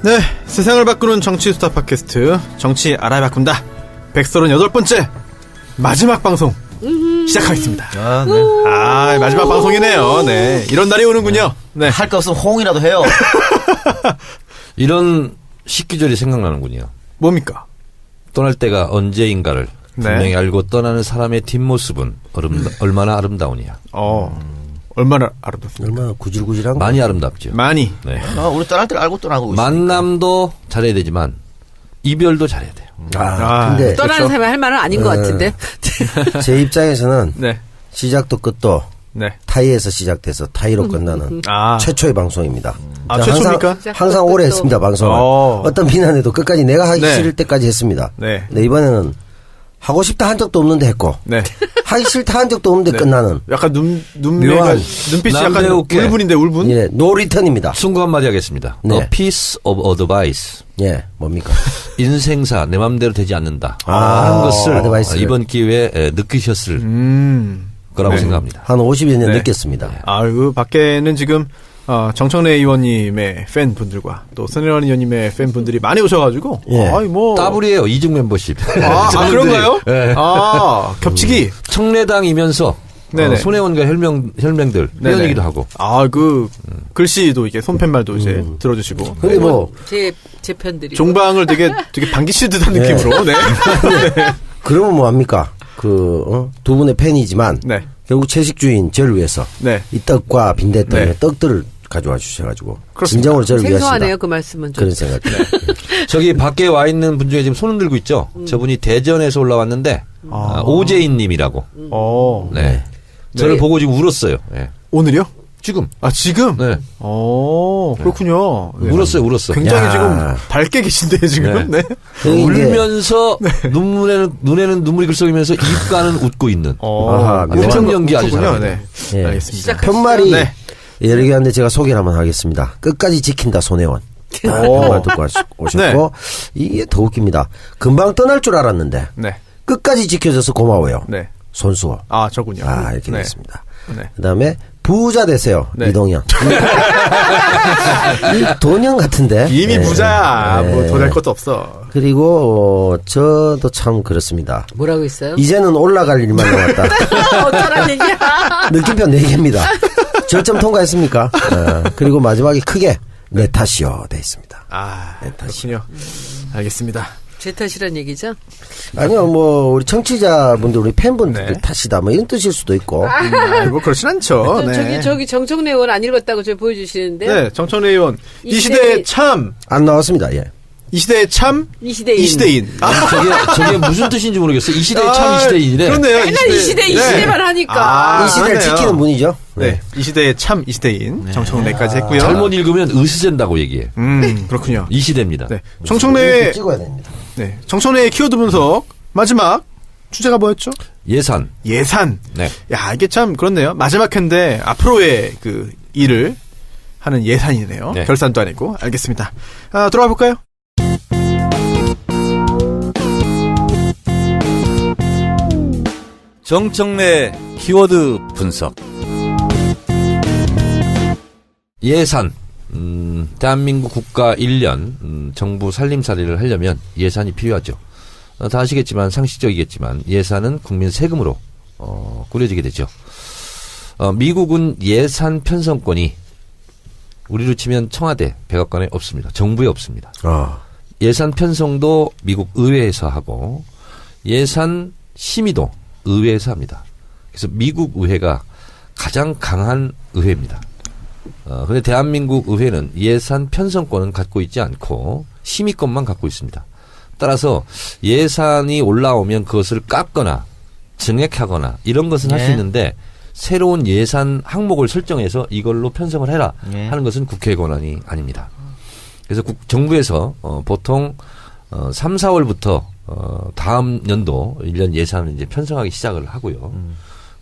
네, 세상을 바꾸는 정치 수다 팟캐스트 정치 알아야 바꾼다 138번째 마지막 방송 시작하겠습니다. 아, 네. 마지막 방송이네요. 네, 이런 날이 오는군요. 네, 할 거 없으면 호응이라도 해요. 이런 식기절이 생각나는군요. 뭡니까? 떠날 때가 언제인가를 네. 분명히 알고 떠나는 사람의 뒷모습은 얼마나 아름다우냐. 얼마나 아름답습니까? 얼마나 구질구질한 거. 많이 아름답죠. 많이. 네. 우리 떠날 때를 알고 떠나고 있습니다. 만남도 잘해야 되지만 이별도 잘해야 돼요. 근데 떠나는 사람이 할 말은 아닌 것 같은데. 제 입장에서는 네, 시작도 끝도 네. 타이에서 시작돼서 타이로 끝나는 최초의 최초의 방송입니다. 최초입니까? 항상 오래 했습니다, 방송을. 어떤 비난에도 끝까지 내가 하기 네. 싫을 때까지 했습니다. 네. 근데 이번에는 하고 싶다 한 적도 없는데 했고 네. 하기 싫다 한 적도 없는데 네. 끝나는 약간 눈매가 묘한 눈빛이 약간 남배우께. 울분인데 울분? 예, 노 리턴입니다. 충고 한마디 하겠습니다. 네. A piece of advice. 예, 뭡니까? 인생사 내 맘대로 되지 않는다. 아, 하는 것을 어드바이스를. 이번 기회에 느끼셨을 거라고 네. 생각합니다. 한 50여 년 네. 느꼈습니다. 그 밖에는 지금 정청래 의원님의 팬분들과 또 손혜원 의원님의 팬분들이 많이 오셔가지고 예. 더블이에요. 이중 멤버십. 그런가요? 네. 겹치기. 청래당이면서 네네. 손혜원과 혈맹들 네네. 회원이기도 하고. 글씨도 이게 손팻말도 이제 들어주시고. 근데 뭐 제 편들이. 종방을 되게 반기실 듯한 느낌으로. 네. 그러면 뭐 합니까? 두 분의 팬이지만 네. 결국 채식주의인 저를 위해서 네. 이 떡과 빈대떡 네. 떡들을 가져와 주셔가지고 그렇습니다. 진정으로 저를 생소하네요, 위하신다. 그 말씀은 좀. 그런 생각. 저기 밖에 와 있는 분 중에 지금 손을 들고 있죠. 저분이 대전에서 올라왔는데 오재인 님이라고. 네. 저를 네. 보고 지금 울었어요. 네. 오늘이요? 지금. 지금? 네. 그렇군요. 네. 울었어. 굉장히 야. 지금 밝게 계신데요, 지금. 네. 울면서 눈에는 눈물이 글썽이면서 입가는 웃고 있는. 표정 연기 아주 그렇군요. 잘합니다. 네. 예. 알겠습니다. 편말이 네. 여러 개 한데 제가 소개를 한번 하겠습니다. 끝까지 지킨다 손혜원. 편말 듣고 오셨고 이게 더 웃깁니다. 금방 떠날 줄 알았는데 네. 끝까지 지켜줘서 고마워요. 네. 손수호. 저군요. 이렇게 네. 됐습니다. 네. 그다음에 부자 되세요. 네. 이동현. 이 돈형 같은데. 이미 예. 부자야. 예. 뭐 더 낼 것도 없어. 그리고 저도 참 그렇습니다. 뭐라고 있어요? 이제는 올라갈 일만 남았다. 어쩌란 얘기야. 느낌표 4개입니다. 절점 통과했습니까? 그리고 마지막에 크게 내 탓이요 돼 있습니다. 네, 그렇군요. 알겠습니다. 제 탓이란 얘기죠? 아니요, 뭐 우리 청취자분들, 우리 팬분들 네. 탓이다, 뭐 이런 뜻일 수도 있고. 뭐 그렇진 않죠. 네. 저기 정청래 의원 안 읽었다고 저 보여주시는데. 네, 정청래 의원. 이 이 시대의 시대의 참. 안 나왔습니다. 예. 이 시대의 참. 이 시대인. 이 시대인. 저게 무슨 뜻인지 모르겠어요. 이 시대의 참 이 시대인이래. 그렇네요. 맨날 이 시대만 하니까. 이 시대를 그러네요. 지키는 분이죠. 네. 이 시대의 참 이 시대인. 정청래까지 했고요. 잘못 읽으면 으스젠다고 얘기해. 그렇군요. 이 시대입니다. 네. 이렇게 정청래의 찍어야 됩니다. 네. 정청래의 키워드 분석. 마지막 주제가 뭐였죠? 예산. 예산. 네. 야, 이게 참 그렇네요. 마지막 회인데 앞으로의 그 일을 하는 예산이네요. 네. 결산도 아니고. 알겠습니다. 들어가 볼까요? 정청래 키워드 분석. 예산. 대한민국 국가 1년 정부 살림살이를 하려면 예산이 필요하죠. 다 아시겠지만 상식적이겠지만 예산은 국민 세금으로 꾸려지게 되죠. 미국은 예산 편성권이 우리로 치면 청와대, 백악관에 없습니다. 정부에 없습니다. 예산 편성도 미국 의회에서 하고 예산 심의도 의회에서 합니다. 그래서 미국 의회가 가장 강한 의회입니다. 근데 대한민국 의회는 예산 편성권은 갖고 있지 않고 심의권만 갖고 있습니다. 따라서 예산이 올라오면 그것을 깎거나 증액하거나 이런 것은 할 수 있는데 새로운 예산 항목을 설정해서 이걸로 편성을 해라 하는 것은 국회의 권한이 아닙니다. 그래서 정부에서 보통 3, 4월부터 다음 연도 1년 예산을 이제 편성하기 시작을 하고요.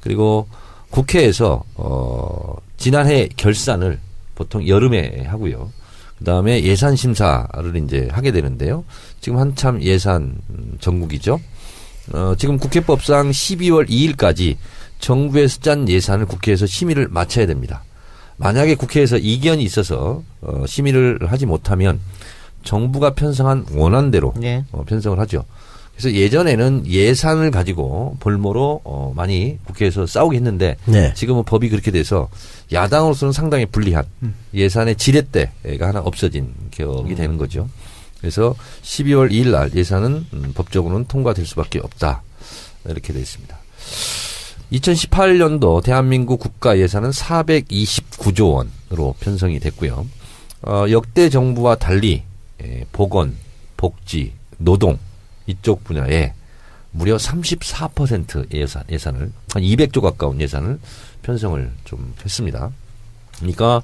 그리고 국회에서 지난해 결산을 보통 여름에 하고요. 그다음에 예산 심사를 이제 하게 되는데요. 지금 한참 예산 전국이죠. 지금 국회법상 12월 2일까지 정부에서 짠 예산을 국회에서 심의를 마쳐야 됩니다. 만약에 국회에서 이견이 있어서 심의를 하지 못하면 정부가 편성한 원안대로 예. 편성을 하죠. 그래서 예전에는 예산을 가지고 볼모로 많이 국회에서 싸우게 했는데 네. 지금은 법이 그렇게 돼서 야당으로서는 상당히 불리한 예산의 지렛대가 하나 없어진 격이 되는 거죠. 그래서 12월 2일 날 예산은 법적으로는 통과될 수밖에 없다. 이렇게 되어 있습니다. 2018년도 대한민국 국가 예산은 429조 원으로 편성이 됐고요. 역대 정부와 달리 보건, 복지, 노동 이쪽 분야에 무려 34% 예산을 한 200조 가까운 예산을 편성을 좀 했습니다. 그러니까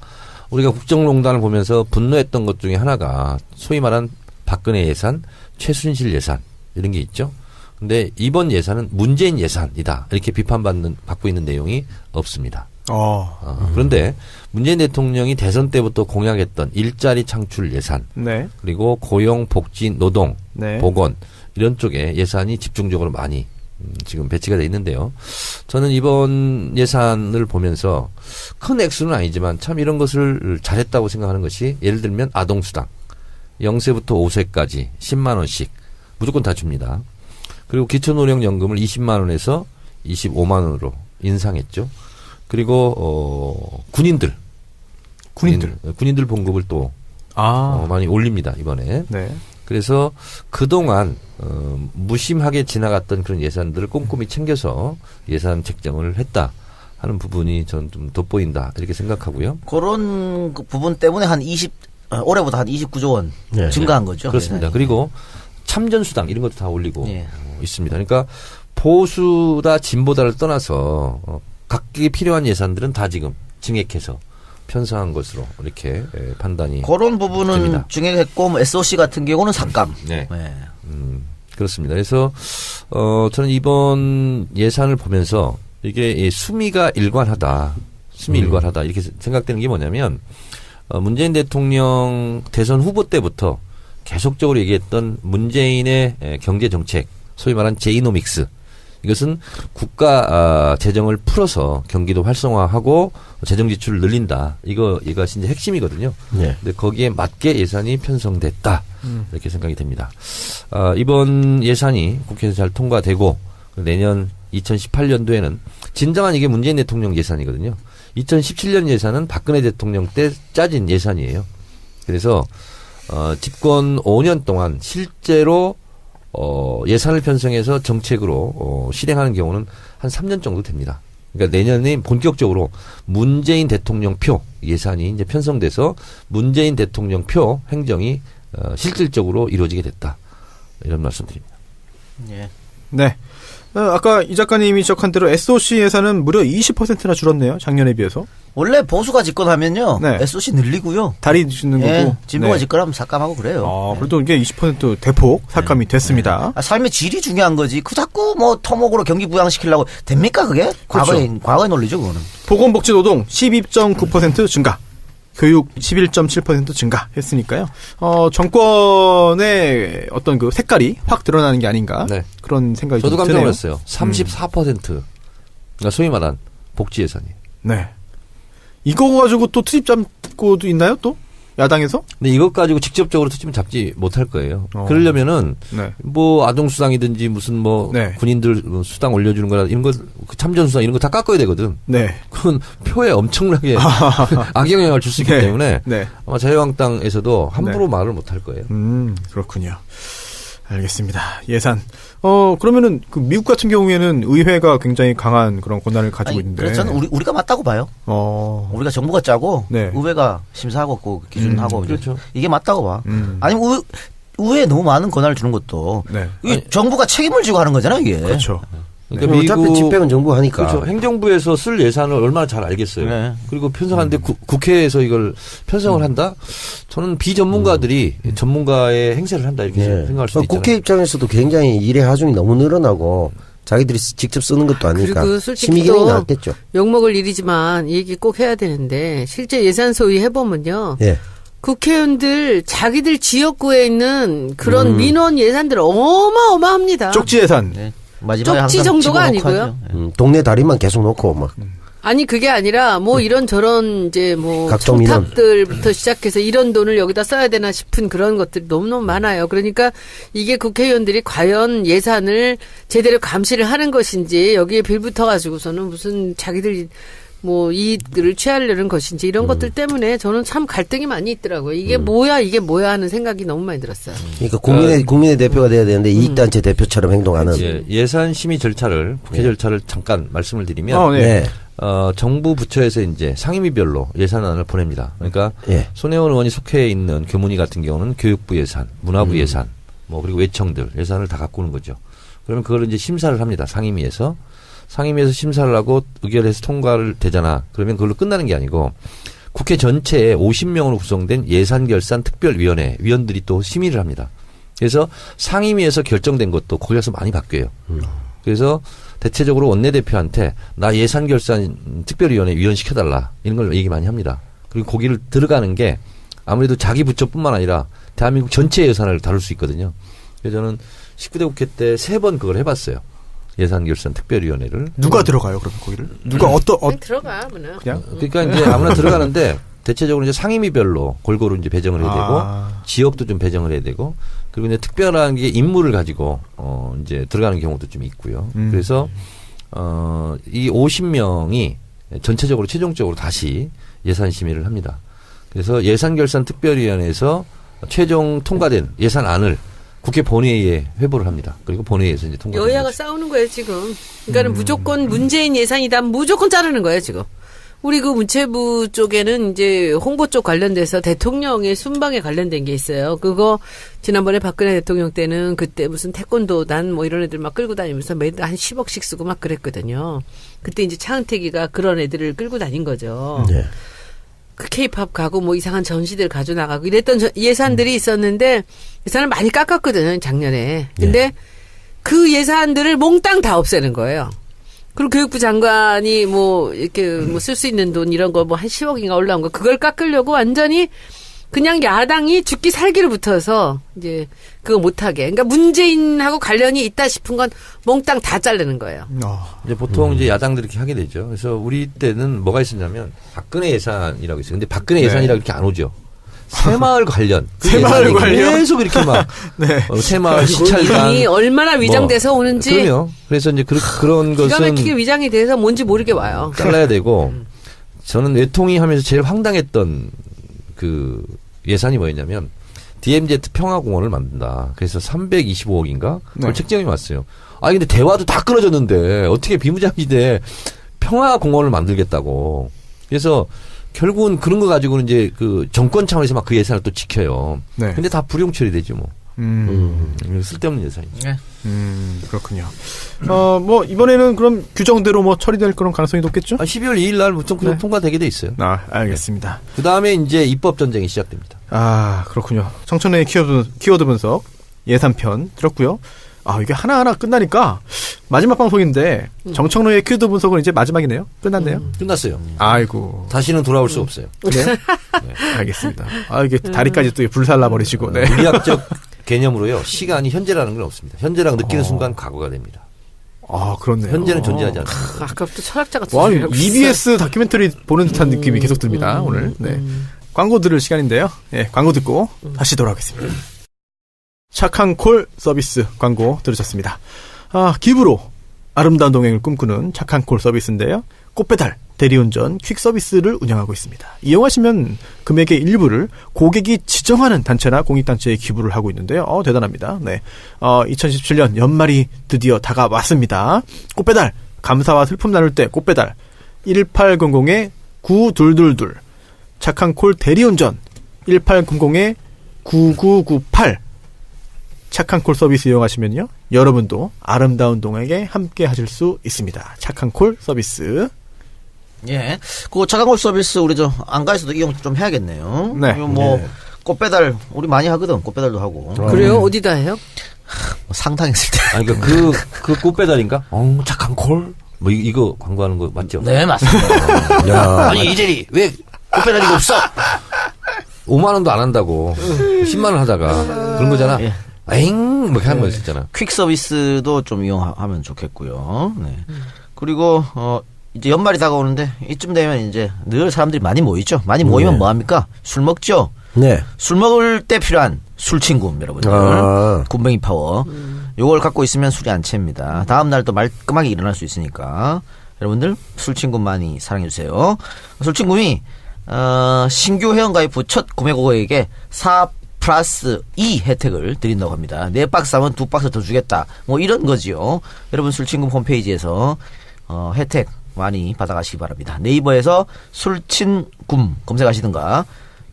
우리가 국정농단을 보면서 분노했던 것 중에 하나가 소위 말한 박근혜 예산, 최순실 예산 이런 게 있죠. 근데 이번 예산은 문재인 예산이다 이렇게 비판받고 있는 내용이 없습니다. 그런데 문재인 대통령이 대선 때부터 공약했던 일자리 창출 예산, 네. 그리고 고용, 복지, 노동, 네. 보건 이런 쪽에 예산이 집중적으로 많이 지금 배치가 돼 있는데요. 저는 이번 예산을 보면서 큰 액수는 아니지만 참 이런 것을 잘했다고 생각하는 것이 예를 들면 아동수당 0세부터 5세까지 10만 원씩 무조건 다 줍니다. 그리고 기초노령연금을 20만 원에서 25만 원으로 인상했죠. 그리고 군인들 봉급을 또 많이 올립니다 이번에. 네. 그래서 그동안 무심하게 지나갔던 그런 예산들을 꼼꼼히 챙겨서 예산 책정을 했다 하는 부분이 저는 좀 돋보인다 이렇게 생각하고요. 그런 그 부분 때문에 올해보다 한 29조 원 네. 증가한 거죠. 그렇습니다. 예산이. 그리고 참전수당 이런 것도 다 올리고 예. 있습니다. 그러니까 보수다 진보다를 떠나서 각기 필요한 예산들은 다 지금 증액해서 편성한 것으로 이렇게 판단이 그런 부분은 됩니다. 증액했고 뭐 SOC 같은 경우는 삭감. 네. 네. 그렇습니다. 그래서 저는 이번 예산을 보면서 이게 수미가 일관하다. 이렇게 생각되는 게 뭐냐면 문재인 대통령 대선 후보 때부터 계속적으로 얘기했던 문재인의 경제 정책, 소위 말한 제이노믹스. 이것은 국가 재정을 풀어서 경기도 활성화하고 재정 지출을 늘린다. 이것이 이제 핵심이거든요. 네. 근데 거기에 맞게 예산이 편성됐다. 이렇게 생각이 됩니다. 이번 예산이 국회에서 잘 통과되고 내년 2018년도에는 진정한 이게 문재인 대통령 예산이거든요. 2017년 예산은 박근혜 대통령 때 짜진 예산이에요. 그래서 집권 5년 동안 실제로 예산을 편성해서 정책으로 실행하는 경우는 한 3년 정도 됩니다. 그러니까 내년에 본격적으로 문재인 대통령 표 예산이 이제 편성돼서 문재인 대통령 표 행정이 실질적으로 이루어지게 됐다. 이런 말씀드립니다. 예. 네. 아까 이 작가님이 지적한 대로 SOC 예산은 무려 20%나 줄었네요. 작년에 비해서. 원래 보수가 집권하면요. 네. SOC 늘리고요. 다리 주는 예. 거고. 진보가 네. 집권하면 삭감하고 그래요. 그래도 이게 20% 대폭 삭감이 됐습니다. 삶의 질이 중요한 거지. 그 자꾸 뭐 토목으로 경기 부양시키려고 됩니까 그게? 그렇죠. 과거의 논리죠 그거는. 보건복지노동 12.9% 증가. 교육 11.7% 증가했으니까요. 정권의 어떤 그 색깔이 확 드러나는 게 아닌가. 네. 그런 생각이 저도 좀 깜짝 드네요. 놀랐어요. 34%. 그러니까 소위 말한 복지 예산이. 네. 이거 가지고 또 투입 잡고도 있나요 또? 야당에서? 근데 이것 가지고 직접적으로 투입은 잡지 못할 거예요. 어. 그러려면은 네. 뭐 아동수당이든지 무슨 뭐 네. 군인들 수당 올려주는 거나 이런 거 참전수당 이런 거 다 깎아야 되거든. 네. 그건 표에 엄청나게 악영향을 줄 수 있기 네. 때문에 네. 아마 자유한국당에서도 함부로 말을 못 할 거예요. 그렇군요. 알겠습니다. 예산. 그러면은 그 미국 같은 경우에는 의회가 굉장히 강한 그런 권한을 가지고 있는데. 그래서 저는 우리가 맞다고 봐요. 우리가 정부가 짜고 네. 의회가 심사하고 그 기준하고 그렇죠. 이게 맞다고 봐. 아니면 의회에 너무 많은 권한을 주는 것도 네. 이게 정부가 책임을 지고 하는 거잖아요 이게. 그렇죠. 그러니까 어차피 집행은 정부 하니까. 그렇죠. 행정부에서 쓸 예산을 얼마나 잘 알겠어요. 네. 그리고 편성하는데 국회에서 이걸 편성을 한다? 저는 비전문가들이 전문가의 행세를 한다 이렇게 네. 생각할 수도 있잖아요. 국회 입장에서도 굉장히 일의 하중이 너무 늘어나고 자기들이 직접 쓰는 것도 아니니까 그리고 솔직히 심의기능이 또 나왔겠죠. 욕먹을 일이지만 이 얘기 꼭 해야 되는데 실제 예산 소위 해보면요. 예. 국회의원들 자기들 지역구에 있는 그런 민원 예산들 어마어마합니다. 쪽지 예산. 네. 마지막에 쪽지 항상 정도가 집어넣고 아니고요. 하죠. 예. 동네 다리만 계속 놓고 막. 아니 그게 아니라 뭐 이런 저런 이제 뭐 각종 민원. 청탁들부터 시작해서 이런 돈을 여기다 써야 되나 싶은 그런 것들이 너무너무 많아요. 그러니까 이게 국회의원들이 과연 예산을 제대로 감시를 하는 것인지 여기에 빌붙어 가지고서는 무슨 자기들 뭐 이익들을 취하려는 것인지 이런 것들 때문에 저는 참 갈등이 많이 있더라고요. 이게 뭐야 하는 생각이 너무 많이 들었어요. 그러니까 국민의 대표가 돼야 되는데 이익단체 대표처럼 행동하는. 예산 심의 절차를 국회 절차를 잠깐 말씀을 드리면 네. 정부 부처에서 이제 상임위별로 예산안을 보냅니다. 그러니까 예. 손혜원 의원이 속해 있는 교문위 같은 경우는 교육부 예산, 문화부 예산, 뭐 그리고 외청들 예산을 다 갖고 오는 거죠. 그러면 그걸 이제 심사를 합니다. 상임위에서 심사를 하고 의결해서 통과를 되잖아. 그러면 그걸로 끝나는 게 아니고 국회 전체에 50명으로 구성된 예산결산특별위원회 위원들이 또 심의를 합니다. 그래서 상임위에서 결정된 것도 거기 가서 많이 바뀌어요. 그래서 대체적으로 원내대표한테 나 예산결산특별위원회 위원 시켜달라 이런 걸 얘기 많이 합니다. 그리고 거기를 들어가는 게 아무래도 자기 부처뿐만 아니라 대한민국 전체 예산을 다룰 수 있거든요. 그래서 저는 19대 국회 때 3번 그걸 해봤어요. 예산결산특별위원회를. 누가 들어가요, 그럼 거기를? 누가 그냥 들어가 그냥. 그러니까 이제 아무나 들어가는데 대체적으로 이제 상임위별로 골고루 이제 배정을 해야 되고 지역도 좀 배정을 해야 되고 그리고 이제 특별한 게 인물을 가지고 이제 들어가는 경우도 좀 있고요. 그래서 이 50명이 전체적으로 최종적으로 다시 예산 심의를 합니다. 그래서 예산결산특별위원회에서 최종 통과된 예산안을 국회 본회의에 회부를 합니다. 그리고 본회의에서 이제 통과. 여야가 싸우는 거예요 지금. 그러니까는 무조건 문재인 예산이다 무조건 자르는 거예요 지금. 우리 그 문체부 쪽에는 이제 홍보 쪽 관련돼서 대통령의 순방에 관련된 게 있어요. 그거 지난번에 박근혜 대통령 때는 그때 무슨 태권도단 뭐 이런 애들 막 끌고 다니면서 매달 한 10억씩 쓰고 막 그랬거든요. 그때 이제 차은택이가 그런 애들을 끌고 다닌 거죠. 네. 그 케이팝 가고 뭐 이상한 전시들 가져나가고 이랬던 예산들이 있었는데 예산을 많이 깎았거든요 작년에. 근데 그 예산들을 몽땅 다 없애는 거예요. 그리고 교육부 장관이 뭐 이렇게 뭐 쓸 수 있는 돈 이런 거 뭐 한 10억인가 올라온 거 그걸 깎으려고 완전히 그냥 야당이 죽기 살기를 붙어서 이제 그거 못하게. 그러니까 문재인하고 관련이 있다 싶은 건 몽땅 다 자르는 거예요. 이제 보통 이제 야당들이 이렇게 하게 되죠. 그래서 우리 때는 뭐가 있었냐면 박근혜 예산이라고 있어요. 근데 박근혜 예산이라고 이렇게 안 오죠. 새마을 관련. 새마을 관련. 계속 이렇게 막. 새마을 시찰단. 이 얼마나 위장돼서 오는지. 그럼요. 그래서 이제 그런 기가 것은. 막히게 위장이 돼서 뭔지 모르게 와요. 잘라야 되고. 저는 외통위 하면서 제일 황당했던 그 예산이 뭐였냐면 DMZ 평화공원을 만든다. 그래서 325억인가? 그걸 책정이 왔어요. 아니 근데 대화도 다 끊어졌는데 어떻게 비무장지대 평화공원을 만들겠다고. 그래서 결국은 그런 거 가지고는 이제 그 정권 차원에서 막 그 예산을 또 지켜요. 네. 근데 다 불용 처리되죠 뭐. 쓸데없는 예산이죠. 그렇군요. 뭐 이번에는 그럼 규정대로 뭐 처리될 그런 가능성이 높겠죠? 12월 2일 날 무조건 통과되게 돼 있어요. 알겠습니다. 그 다음에 이제 입법 전쟁이 시작됩니다. 그렇군요. 청천회의 키워드 분석 예산편 들었고요. 이게 하나하나 끝나니까 마지막 방송인데 정청로의 키워드 분석은 이제 마지막이네요. 끝났네요. 끝났어요. 아이고. 다시는 돌아올 수 없어요. 네. 알겠습니다. 이게 다리까지 또 불살라 버리시고. 네. 물리학적 개념으로요. 시간이 현재라는 건 없습니다. 현재라고 느끼는 순간 과거가 됩니다. 그렇네요. 현재는 존재하지 않습니다. 아까부터 철학자가 EBS 다큐멘터리 보는 듯한 느낌이 계속 듭니다. 오늘. 네. 광고 들을 시간인데요. 네, 광고 듣고 다시 돌아오겠습니다. 착한 콜 서비스 광고 들으셨습니다. 기부로 아름다운 동행을 꿈꾸는 착한 콜 서비스인데요. 꽃배달, 대리운전, 퀵 서비스를 운영하고 있습니다. 이용하시면 금액의 일부를 고객이 지정하는 단체나 공익단체에 기부를 하고 있는데요. 대단합니다. 네. 2017년 연말이 드디어 다가왔습니다. 꽃배달, 감사와 슬픔 나눌 때 꽃배달 1800-9222 착한 콜 대리운전 1800-9998 착한 콜 서비스 이용하시면요. 여러분도 아름다운 동행에 함께 하실 수 있습니다. 착한 콜 서비스. 예. 그 착한 콜 서비스 우리 안가에서도 이용 좀 해야겠네요. 네. 꽃배달 우리 많이 하거든. 꽃배달도 하고. 그래요? 어디다 해요? 상탕했을 때. 그 꽃배달인가? 착한 콜? 뭐 이거 광고하는 거 맞죠? 네, 맞습니다. 아니 이재리 왜 꽃배달 이거 없어? 5만 원도 안 한다고 10만 원 하다가 그런 거잖아. 예. 뭐 이렇게 하는 거였잖아. 퀵 서비스도 좀 이용하면 좋겠고요. 네. 그리고 이제 연말이 다가오는데 이쯤 되면 이제 늘 사람들이 많이 모이죠. 많이 모이면 뭐 합니까? 술 먹죠. 네. 술 먹을 때 필요한 술친굼 여러분들. 굼벵이 파워. 요걸 갖고 있으면 술이 안 채입니다. 다음 날 또 말끔하게 일어날 수 있으니까 여러분들 술친굼 많이 사랑해 주세요. 술친굼이 신규 회원가입 후 첫 구매고객에게 4+2 혜택을 드린다고 합니다. 4박스 하면 2박스 더 주겠다. 뭐 이런 거지요. 여러분 술친굼 홈페이지에서 혜택 많이 받아가시기 바랍니다. 네이버에서 술친굼 검색하시든가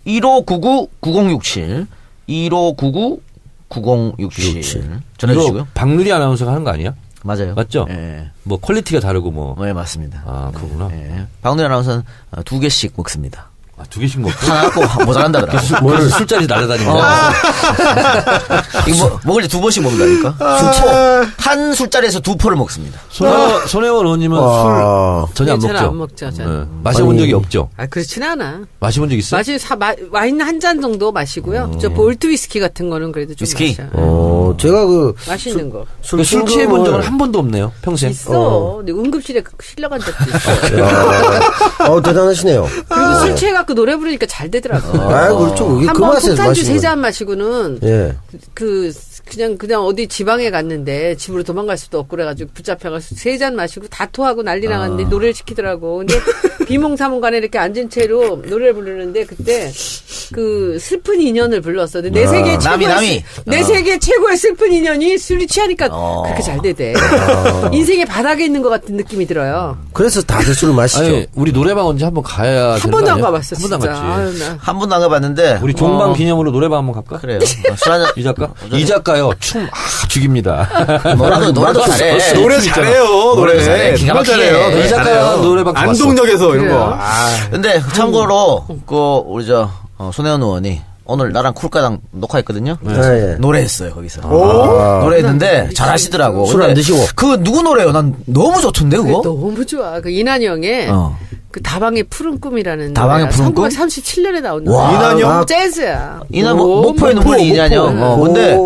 1599-9067 1599-9067 전해주시고요. 박누리 아나운서가 하는 거 아니야? 맞아요. 맞죠? 예. 뭐 퀄리티가 다르고 뭐. 네, 맞습니다. 아, 그러구나. 예. 박누리 아나운서는 2개씩 먹습니다. 아, 2개씩 먹고. 하나 갖고 모자란다 그러나. 술자리 날아다닙니다. 이거 먹을 때 2번씩 먹는다니까. 한 술자리에서 2포를 먹습니다. 손혜원 의원님은 술 전혀 안 네, 먹죠? 안 먹죠, 저는. 마셔본 적이 없죠? 아, 그렇진 않아. 마셔본 적 있어요? 와인 한 잔 정도 마시고요. 저 볼트 위스키 같은 거는 그래도 좀 위스키? 마셔. 제가 맛있는 거. 술 취해본 적은 한 번도 없네요, 평생. 있어. 근데 응급실에 실려간 적도 있어. 대단하시네요. 그리고 술 취해갖고 노래 부르니까 잘 되더라고. 그렇죠. 그게 그 한번 맛에서 폭탄주 마시는 3잔 마시고는 예. 그냥 어디 지방에 갔는데 집으로 도망갈 수도 없고 그래가지고 붙잡혀가지고 3잔 마시고 다 토하고 난리 나갔는데 노래를 시키더라고. 근데 비몽사몽간에 이렇게 앉은 채로 노래를 부르는데 그때 그 슬픈 인연을 불렀어. 근데 내 세계 최고의 내 세계 최고의 슬픈 인연이 술이 취하니까 그렇게 잘 되대. 인생의 바닥에 있는 것 같은 느낌이 들어요. 그래서 다들 술을 마시죠. 아니, 우리 노래방 언제 한번 가야 한 되는 번도 거 안 아니야? 가봤어. 한 번도 안 진짜. 갔지. 아유, 나. 한 번도 안 가봤는데. 우리 종방 기념으로 노래방 한번 갈까? 그래요. 술 한잔. 이 작가? 이 작가요. 춤 죽입니다. 노래도 잘해. 노래 잘해요. 노래 잘해. 기가 정말 막히게. 잘해요. 이 작가 잘해요. 노래방 가봤어. 안동역에서 이런 그래요? 거. 근데 참고로 우리 손혜원 의원이 오늘 나랑 쿨가당 녹화했거든요. 예. 노래했어요 거기서. 아. 노래했는데 잘하시더라고. 술 안 근데 드시고. 그 누구 노래요? 난 너무 좋던데 그거. 너무 좋아. 그 이난영의 그 다방의 푸른 꿈이라는 다방의 노래가 푸른 꿈? 1937년에 나온 와, 노래. 이난영? 재즈야. 이난 너무 목포의 눈물이 이난영. 근데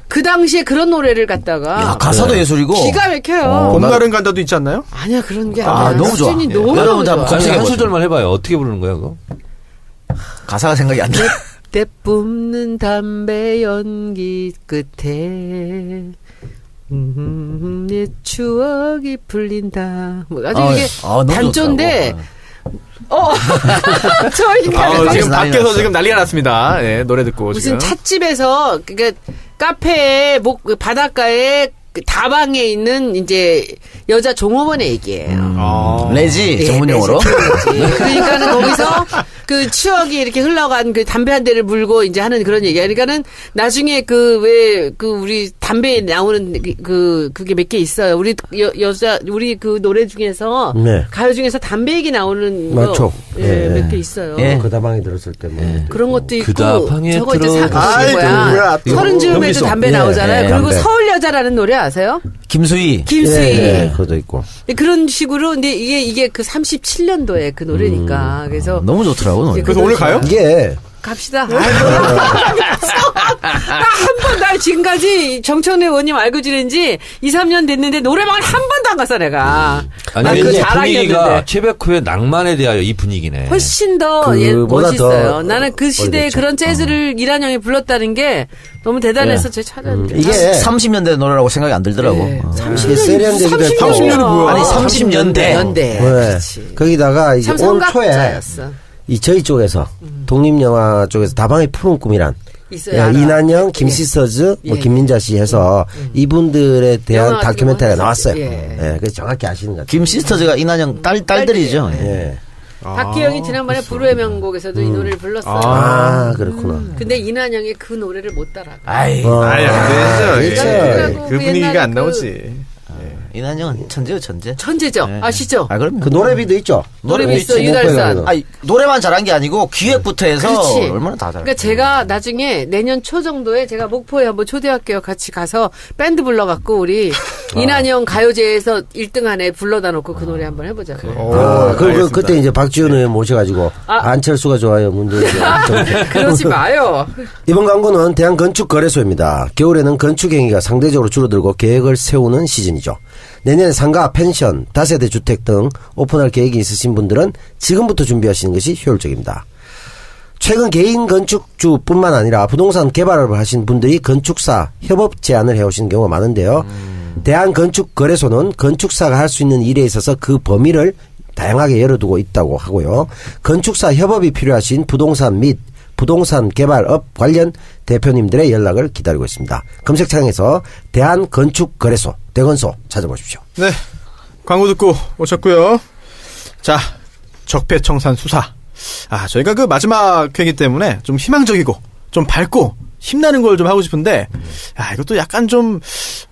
그 당시에 그런 노래를 갖다가 가사도 예술이고. 기가 막혀요. 봄날은 간다도 있지 않나요? 아니야 그런 게 아니야. 너무 좋아. 수준이 예. 너무 여러분 다 좋아. 검색해 한 보세요. 소절만 해봐요. 어떻게 부르는 거야, 그거? 가사가 생각이 안 나. 때 뿜는 담배 연기 끝에 내 추억이 풀린다. 뭐 아주 이게 너무 단조인데 좋더라고. 저 인간의 지금 난리 밖에서 났어요. 지금 난리가 났습니다. 예, 노래 듣고 무슨 지금. 찻집에서 그러니까 카페에 바닷가에 그 다방에 있는 이제 여자 종업원의 얘기예요. 레지 전문 용어로. 그러니까는 거기서 그 추억이 이렇게 흘러간 그 담배 한 대를 물고 이제 하는 그런 얘기야. 그러니까는 나중에 우리 담배에 나오는 그게 몇 개 있어요. 우리 여자 우리 그 노래 중에서 네. 가요 중에서 담배 얘기 나오는 맞죠. 거 몇 개 있어요. 예. 그 다방에 들었을 때 뭐. 그런 것도 있고 다방에 저거 이제 들어가. 뭐야 서른 즈음에도 경기송. 담배 예, 나오잖아요. 예, 그리고 담배. 서울 여자라는 노래 아세요? 김수희. 김수희. 예, 그것도 있고. 그런 식으로 근데 이게 그 37년도에 그 노래니까 그래서 너무 좋더라고 노래. 그래서 오늘 가요? 이게 갑시다. 나 지금까지 정청래 의원님 알고 지낸 지 2, 3년 됐는데 노래방을 한 번도 안 갔어 내가. 아니, 난 그 이제 자랑이었는데. 분위기가 최백호의 낭만에 대하여 이 분위기네. 훨씬 더 그보다 멋있어요. 더 나는 그 시대에 오래됐죠. 그런 재즈를 이란영이 불렀다는 게 너무 대단해서 제 찾았는데. 이게 30년대 노래라고 생각이 안 들더라고. 네. 30년 세련되기도 했고. 30년이 뭐야? 아니 30년대. 네. 그렇지. 거기다가 이제 참 올 초에 성각자였어. 이 저희 쪽에서 독립영화 쪽에서 다방의 푸른 꿈이란 있어요. 알아. 이난영, 김시서즈, 뭐 예. 김민자 씨 해서 이분들에 대한 영화 다큐멘터리가 같은 거 나왔어요. 예. 예, 그래서 정확히 아시는 것 같아요. 김 시스터즈가 이난영 딸들이죠. 예. 예. 박기영이 지난번에 불후의 명곡에서도 이 노래를 불렀어요. 아, 그렇구나. 근데 이난영이 그 노래를 못 따라가. 아이 아니, 안 되죠. 그러니까 그 분위기가 옛날에 안 나오지. 이난영은 천재요 천재. 천재죠. 네. 아시죠? 아 그럼 그 노래비도 있죠. 노래비 네, 있어, 유달산. 아니 노래만 잘한 게 아니고 기획부터 해서 그렇지. 얼마나 다 잘해. 그러니까 제가 나중에 내년 초 정도에 제가 목포에 한번 초대할게요. 같이 가서 밴드 불러갖고 우리 이난영 가요제에서 1등 안에 불러다 놓고 그 노래 한번 해보자. 알겠습니다. 그때 이제 박지원 의원 모셔가지고 안철수가 좋아요, 문재인 그러지 마요. 이번 광고는 대한건축거래소입니다. 겨울에는 건축 행위가 상대적으로 줄어들고 계획을 세우는 시즌이죠. 내년에 상가, 펜션, 다세대 주택 등 오픈할 계획이 있으신 분들은 지금부터 준비하시는 것이 효율적입니다. 최근 개인 건축주뿐만 아니라 부동산 개발을 하신 분들이 건축사 협업 제안을 해오시는 경우가 많은데요. 대한건축거래소는 건축사가 할 수 있는 일에 있어서 그 범위를 다양하게 열어두고 있다고 하고요. 건축사 협업이 필요하신 부동산 및 부동산 개발업 관련 대표님들의 연락을 기다리고 있습니다. 검색창에서 대한건축거래소, 대건소 찾아보십시오. 네. 광고 듣고 오셨고요. 자, 적폐청산 수사. 저희가 그 마지막 회기 때문에 좀 희망적이고 좀 밝고 힘나는 걸 좀 하고 싶은데 이것도 약간 좀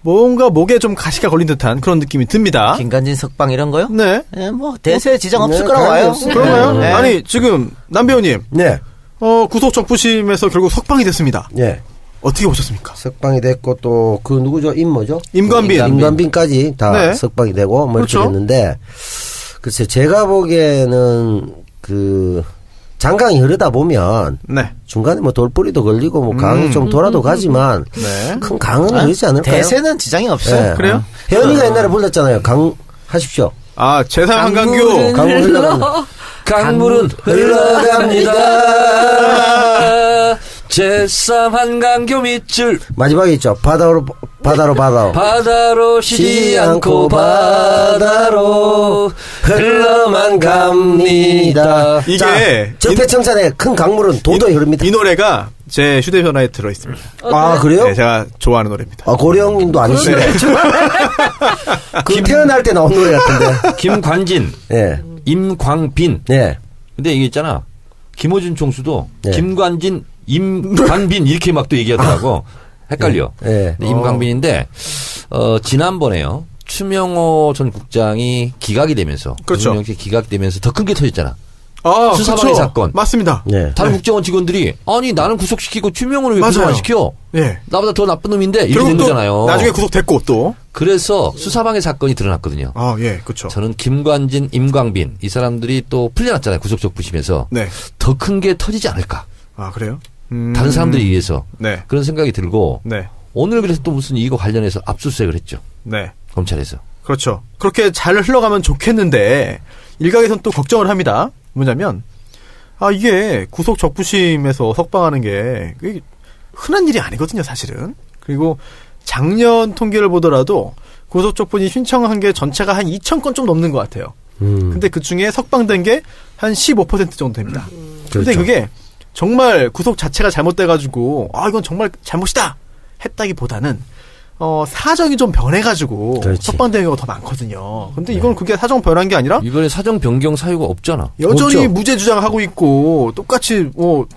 뭔가 목에 좀 가시가 걸린 듯한 그런 느낌이 듭니다. 김관진 석방 이런 거요? 네. 뭐 대세 지장 없을 네, 거라고 봐요. 그런가요? 네. 아니 지금 남 배우님 네. 구속 적부심에서 결국 석방이 됐습니다. 네. 어떻게 보셨습니까? 석방이 됐고 또 그 누구죠? 임모죠? 임관빈. 임관빈까지 다 네. 석방이 되고 뭐 그렇죠. 이렇게 됐는데 글쎄 제가 보기에는 그 장강이 흐르다 보면 네. 중간에 뭐 돌뿌리도 걸리고 뭐 강이 좀 돌아도 가지만 네. 큰 강은 흐르지 않을까요? 대세는 지장이 없어요. 네. 그래요? 혜연이가 옛날에 불렀잖아요. 강 하십시오. 제3 한강교. 강물 흘러갑니다. 강물은 흘러갑니다. 제3 한강교 밑줄 마지막에 있죠. 바다로 바다로 쉬지 않고 바다로 흘러만 갑니다. 이게 적폐청산의 큰 강물은 도도히 흐릅니다. 이 노래가 제 휴대전화에 들어있습니다. 아 그래요? 네, 제가 좋아하는 노래입니다. 고령님도 아니시네. 그 태어날 때 나온 노래 같은데. 김관진, 예. 임광빈. 예. 근데 이게 있잖아. 김호준 총수도 네. 김관진, 임광빈 이렇게 막 또 얘기하더라고. 헷갈려. 예. 근데 임광빈인데 지난번에요. 추명호 전 국장이 기각이 되면서 그렇죠. 대통령실 기각되면서 더 큰 게 터졌잖아. 수사방해 그렇죠. 사건. 맞습니다. 예. 다른 국정원 직원들이 아니 나는 구속시키고 추명호를 왜 맞아요. 구속 안 시켜? 예. 나보다 더 나쁜 놈인데 이렇게 결국 된 또 거잖아요. 나중에 구속됐고 또. 그래서 수사방해 사건이 드러났거든요. 예, 그렇죠. 저는 김관진, 임광빈 이 사람들이 또 풀려났잖아요. 구속적 부심에서 네. 더 큰 게 터지지 않을까. 그래요? 다른 사람들에 의해서 네. 그런 생각이 들고 네. 오늘 그래서 또 무슨 이거 관련해서 압수수색을 했죠. 네. 검찰에서. 그렇죠. 그렇게 잘 흘러가면 좋겠는데 일각에선 또 걱정을 합니다. 뭐냐면 이게 구속 적부심에서 석방하는 게 그게 흔한 일이 아니거든요, 사실은. 그리고 작년 통계를 보더라도 구속 적부심 신청한 게 전체가 한 2,000건 좀 넘는 것 같아요. 근데 그 중에 석방된 게 한 15% 정도 됩니다. 근데 그렇죠. 그게 정말 구속 자체가 잘못돼가지고 이건 정말 잘못이다 했다기보다는 사정이 좀 변해가지고 그렇지. 석방된 경우가 더 많거든요. 근데 이건 그게 사정 변한 게 아니라 이번에 사정 변경 사유가 없잖아. 여전히 없죠. 무죄 주장하고 있고 똑같이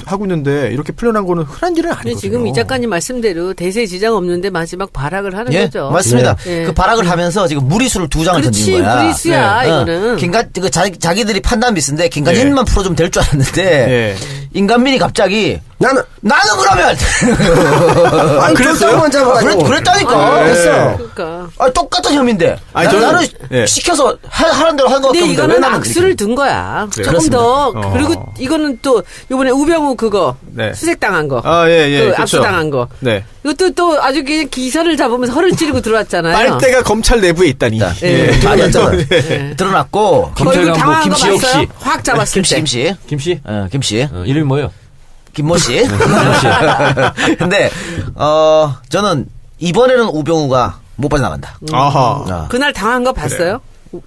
하고 있는데 이렇게 풀려난 거는 흔한 일은 근데 아니거든요. 지금 이 작가님 말씀대로 대세 지장 없는데 마지막 발악을 하는 예, 거죠. 맞습니다. 네. 그 발악을 하면서 지금 무리수를 2장을 던진 그렇지, 거야. 무리수야, 이거는. 자기들이 판단 비슷한데 김관진만 풀어주면 될 줄 알았는데 예. 임관빈이 갑자기 나는 그러면 아니 그랬어요? 잡아가지고 그랬다니까. 했어. 그러니까. 똑같은 혐의인데 아니, 저는- 나는 예. 시켜서 하라는 대로 한 것 근데 같은데 왜 이거는 나는 악수를 둔 거야. 그래요? 조금 더 그렇습니다. 그리고 이거는 또 이번에 우병우 그거 네. 수색당한 거, 예, 그 그렇죠. 압수당한 거. 네. 이것도 또 아주 그냥 기선을 잡으면서 허를 찌르고 들어왔잖아요. 빨대가 검찰 내부에 있다니. 예. 아니었잖아요. 드러났고 얼굴 검찰 간부 당황한 거 김씨 봤어요? 역시. 확 잡았을 때. 김씨 김씨? 김씨 이름이 뭐예요? 김모 씨. 근데 저는 이번에는 우병우가 못 빠져나간다. 아하. 그날 당한 거 봤어요?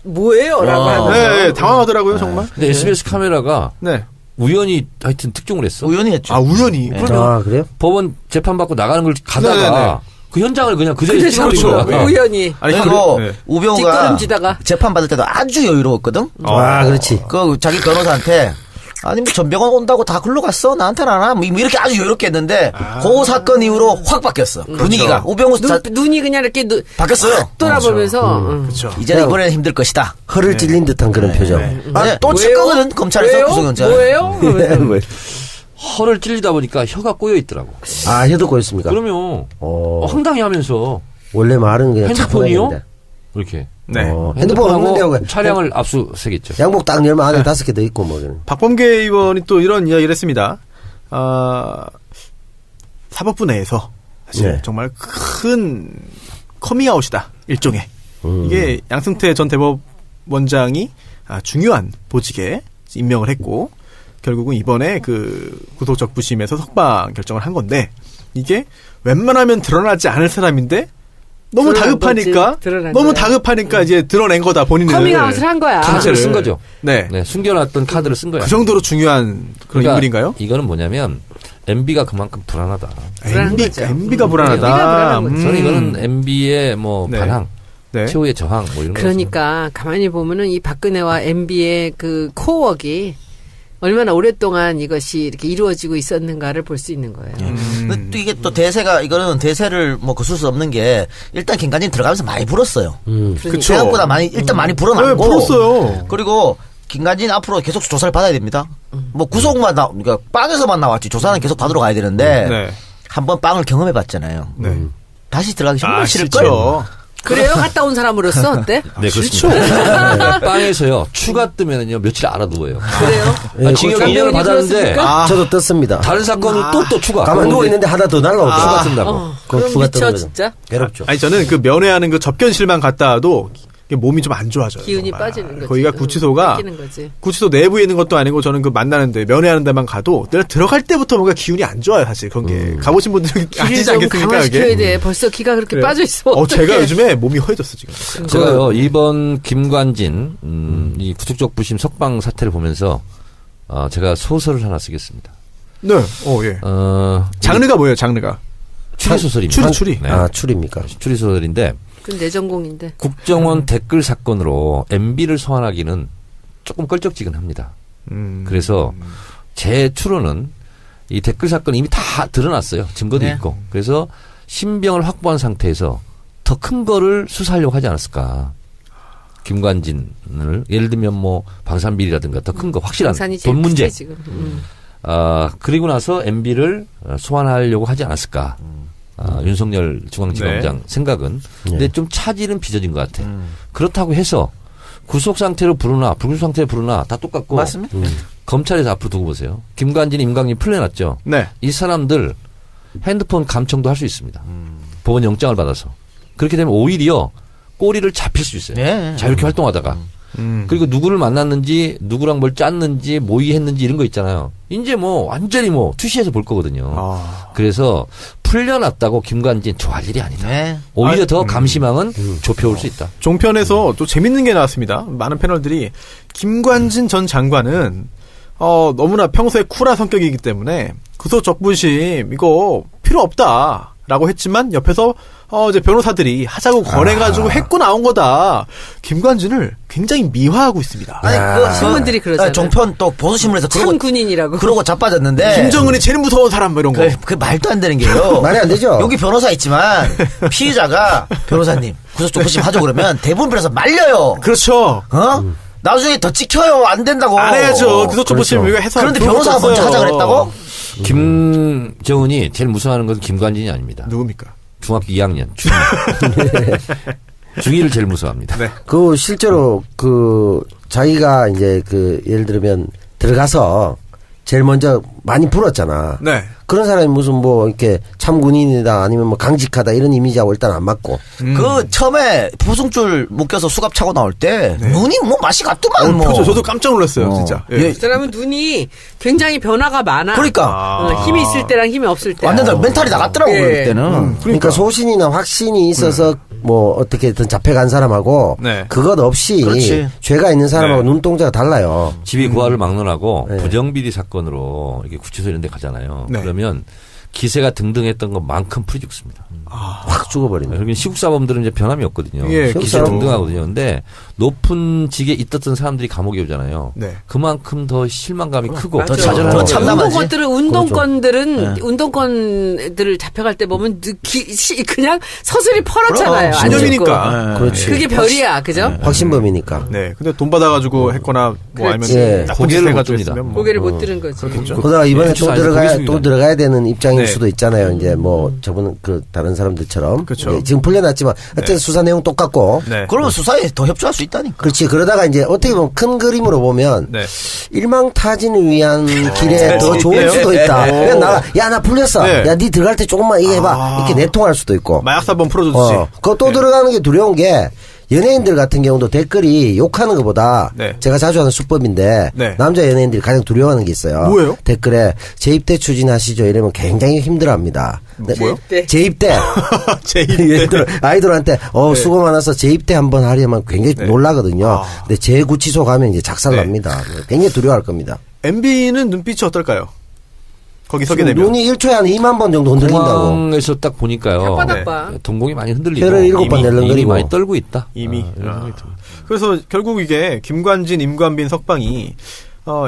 뭐예요? 라고 하면서. 네, 당황하더라고요, 정말. 근데 SBS 카메라가 네. 우연히 하여튼 특종을 했어. 우연히 했죠. 우연히. 아 그래요? 법원 재판 받고 나가는 걸 가다가 네네네. 그 현장을 그냥 그 자리에 그래서 찍어버린 거야. 우연히. 아니, 그리고 네. 우병우가 뒷걸음지다가. 재판 받을 때도 아주 여유로웠거든. 아 그렇지. 그 자기 변호사한테 아니 뭐 전병원 온다고 다 글로 갔어 나한테는 안 와. 뭐 이렇게 아주 여유롭게 했는데 그 사건 이후로 확 바뀌었어. 분위기가 우병우 눈이 그냥 이렇게 바뀌었어요. 돌아보면서. 그렇죠. 이제는 이번에는 힘들 것이다. 허를 찔린 듯한 그런 표정. 또 왜요? 찍거든 검찰에서 왜요? 구속영장. 뭐예요? 그러면서. 허를 찔리다 보니까 혀가 꼬여 있더라고. 아 혀도 꼬였습니까? 그러면 황당해 하면서 원래 말은 그냥 핸드폰이요? 차분하게 이렇게 네. 핸드폰 없는데 하고 차량을 압수수색했죠. 양복 딱 열면 안에 5개 더 있고 뭐 그런. 박범계 의원이 또 이런 이야기를 했습니다. 사법부 내에서 사실 네. 정말 큰 커밍아웃이다. 일종의. 이게 양승태 전 대법원장이 중요한 보직에 임명을 했고 결국은 이번에 그 구속적부심에서 석방 결정을 한 건데 이게 웬만하면 드러나지 않을 사람인데 너무 드러난 다급하니까 거지. 드러난 너무 거야. 다급하니까 이제 드러낸 거다 본인은. 커밍아웃을 한 거야. 카드를 쓴 거죠. 네. 네, 숨겨놨던 카드를 쓴 거야. 그 정도로 중요한 그런 그러니까 인물인가요? 이거는 뭐냐면 MB가 그만큼 불안하다. 불안한 거죠. MB가 불안하다. MB가 불안한 거지. 저는 이거는 MB의 뭐 네. 반항, 네. 최후의 저항 뭐 이런 거. 그러니까 가만히 보면은 이 박근혜와 MB의 그 코어웍이 얼마나 오랫동안 이것이 이렇게 이루어지고 있었는가를 볼 수 있는 거예요. 근데 또 이게 또 대세가 이거는 대세를 뭐 거슬 수 없는 게 일단 김관진 들어가면서 많이 불었어요. 그쵸. 생각보다 많이 일단 많이 네, 불어놨고. 풀었어요. 그리고 김관진 앞으로 계속 조사를 받아야 됩니다. 뭐 구속만 그러니까 빵에서만 나왔지 조사는 계속 받으러 가야 되는데 네. 한번 빵을 경험해봤잖아요. 네. 다시 들어가기 정말 싫을 싫죠. 거예요. 그래요? 갔다 온 사람으로서 어때? 네, 그렇습니다. 빵에서요, 추가 뜨면은요, 며칠 알아두어요. 그래요? 징역 그렇죠. 2년을 받았는데, 그렇습니까? 저도 떴습니다. 다른 사건은 또 추가. 가만 누워 있는데 하나 더 날라오고. 추가 뜬다고. 그거 그럼 추가 미쳐 뜨는 거죠. 진짜? 괴롭죠. 아니 저는 그 면회하는 그 접견실만 갔다 와도 이게 몸이 좀 안 좋아져요. 기운이 정말. 빠지는 거지. 거기가 구치소가 뺏기는 거지. 구치소 내부에 있는 것도 아니고 저는 그 만나는데 면회하는 데만 가도 내가 들어갈 때부터 뭔가 기운이 안 좋아요 사실 그런 게 가보신 분들은 기를 아시지 좀 않겠습니까 강화시켜야 이게. 돼. 벌써 기가 그렇게 그래요. 빠져 있으면 어떡해. 제가 요즘에 몸이 허해졌어 지금. 제가요, 이번 김관진, 이 구속적부심 석방 사태를 보면서, 제가 소설을 하나 쓰겠습니다. 네. 예. 장르가 뭐예요 장르가? 추리소설입니다. 추리. 네. 추리입니까? 추리소설인데, 그건 내 전공인데. 국정원 댓글 사건으로 MB를 소환하기는 조금 껄쩍지근합니다. 그래서 제 추론은 이 댓글 사건 이미 다 드러났어요. 증거도 네. 있고. 그래서 신병을 확보한 상태에서 더 큰 거를 수사하려고 하지 않았을까. 김관진을 예를 들면 뭐 방산비리라든가 더 큰 거 확실한 방산이 제일 돈 문제. 크지, 지금. 그리고 나서 MB를 소환하려고 하지 않았을까. 윤석열 중앙지검장 생각은. 근데 좀 차질은 빚어진 것 같아. 그렇다고 해서 구속 상태로 부르나 불구속 상태로 부르나 다 똑같고. 맞습니다. 검찰에서 앞으로 두고 보세요. 김관진, 임강림 풀려났죠. 네. 이 사람들 핸드폰 감청도 할 수 있습니다. 법원 영장을 받아서. 그렇게 되면 오히려 꼬리를 잡힐 수 있어요. 네. 자유롭게 활동하다가. 그리고 누구를 만났는지 누구랑 뭘 짰는지 모의했는지 이런 거 있잖아요. 이제 뭐 완전히 뭐 투시해서 볼 거거든요. 그래서 풀려났다고 김관진 좋아할 일이 아니다. 네. 오히려 더 감시망은 좁혀올 수 있다. 종편에서 또 재밌는 게 나왔습니다. 많은 패널들이 김관진 전 장관은 너무나 평소에 쿨한 성격이기 때문에 구속적부심 이거 필요 없다라고 했지만 옆에서 이제 변호사들이 하자고 권해가지고 했고 나온 거다. 김관진을 굉장히 미화하고 있습니다. 아니, 신문들이 그러잖아요. 종편 또 보수신문에서 참 군인이라고. 그러고 자빠졌는데. 김정은이 제일 무서운 사람 뭐 이런 거. 그 말도 안 되는 게요. 말이 안 되죠. 여기 변호사 있지만 피의자가 변호사님 구속적부심 하죠 그러면 대부분 변호사 말려요. 그렇죠. 나중에 더 찍혀요. 안 된다고. 안 해야죠. 구속적부심 이거 해서 그런데 좋을 변호사가 거 먼저 하자 없어요. 그랬다고? 김정은이 제일 무서워하는 것은 김관진이 아닙니다. 누굽니까? 중학교 2학년 중2를 제일 무서워합니다. 네. 그 실제로 자기가 이제 예를 들면 들어가서 제일 먼저 많이 불었잖아. 네. 그런 사람이 무슨 뭐 이렇게 참군인이다 아니면 뭐 강직하다 이런 이미지하고 일단 안 맞고. 그 처음에 포승줄 묶여서 수갑 차고 나올 때 눈이 뭐 맛이 갔더만 뭐. 그렇죠. 저도 깜짝 놀랐어요, 진짜. 예. 예. 그 사람은 눈이 굉장히 변화가 많아. 그러니까 힘이 있을 때랑 힘이 없을 때. 완전 다 멘탈이 나갔더라고 예. 그때는. 그러니까 소신이나 확신이 있어서 뭐 어떻게든 잡혀간 사람하고 네. 그것 없이 그렇지. 죄가 있는 사람하고 네. 눈동자가 달라요. 집이 구하를 막론하고 네. 부정비리 사건으로 이렇게 구치소 이런 데 가잖아요. 네. 그러면 기세가 등등했던 것만큼 풀이 죽습니다. 확 죽어버린다. 여기 시국사범들은 이제 변함이 없거든요. 예, 기세 시국사범. 등등하거든요. 근데 높은 직에 있었던 사람들이 감옥에 오잖아요. 네. 그만큼 더 실망감이 크고 맞아. 더 좌절하는 더 거예요. 참담하지. 운동권들은 운동권들을 잡혀갈 때 보면 그냥 서슬이 펄었잖아요. 그럼, 안 신념이니까. 죽고. 그렇지. 그게 별이야, 그죠? 확신범이니까. 네. 근데 돈 받아가지고 했거나 뭐 아니면 그렇지. 예. 나쁜 짓 고개를 해가지고 못 듭니다. 했으면 뭐. 고개를 못 들은 거지. 그러다가 이번에 예, 또 고개 또 들어가야 되는 입장일 네. 수도 있잖아요. 이제 뭐 저분 다른 사람들처럼. 그렇죠. 예, 지금 풀려났지만 어쨌든 수사 내용 똑같고. 네. 그러면 수사에 더 협조할 수 있다니까. 그렇지. 그러다가 이제 어떻게 보면 큰 그림으로 보면 네. 일망타진을 위한 길에 더 좋을 그래요? 수도 있다. 네. 그러니까 나 풀렸어. 네. 야, 니 들어갈 때 조금만 이거 해봐. 이렇게 내통할 수도 있고. 마약사범 풀어줬지. 그거 또 들어가는 게 두려운 게, 연예인들 같은 경우도 댓글이 욕하는 것보다 네. 제가 자주 하는 수법인데 네. 남자 연예인들이 가장 두려워하는 게 있어요. 뭐예요? 댓글에 재입대 추진하시죠 이러면 굉장히 힘들어합니다. 뭐요? 재입대. 제2대. 예를 들어 아이돌한테 수고 많아서 재입대 한번 하려면 굉장히 네. 놀라거든요. 아. 근데 재구치소 가면 이제 작살납니다. 굉장히 두려워할 겁니다. MB는 눈빛이 어떨까요? 거기 서게 되면. 눈이 1초에 한 2만 번 정도 흔들린다고. 공항에서 딱 보니까요. 혓바닥 봐. 동공이 많이 흔들리고 혀를 7번 이미 낼름거리고. 많이 떨고 있다. 이미. 이런 생각이 듭니다. 그래서 결국 이게 김관진, 임관빈, 석방이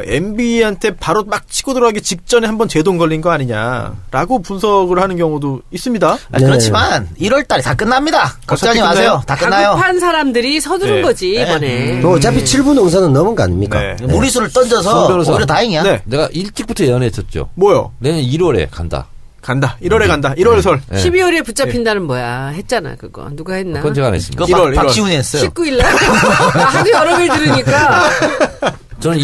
MB한테 바로 막 치고 들어가기 직전에 한번 제동 걸린 거 아니냐라고 분석을 하는 경우도 있습니다. 네. 그렇지만 1월 달에 다 끝납니다. 걱정하지 어차피 마세요. 끝나요? 다 끝나요. 다급한 사람들이 서두른 네. 거지 네. 이번에. 또 어차피 7분 응선은 넘은 거 아닙니까? 네. 무리수를 송 던져서 변호사. 오히려 다행이야. 네. 내가 일찍부터 예언했었죠. 뭐요? 내년 1월에 간다. 간다. 1월에 간다. 1월 설. 네. 12월에 붙잡힌다는 뭐야. 했잖아 그거. 누가 했나? 그건 제가 안 했습니다. 그거 1월. 박지훈이 했어요. 19일 날. 하도 여러 개 들으니까 저는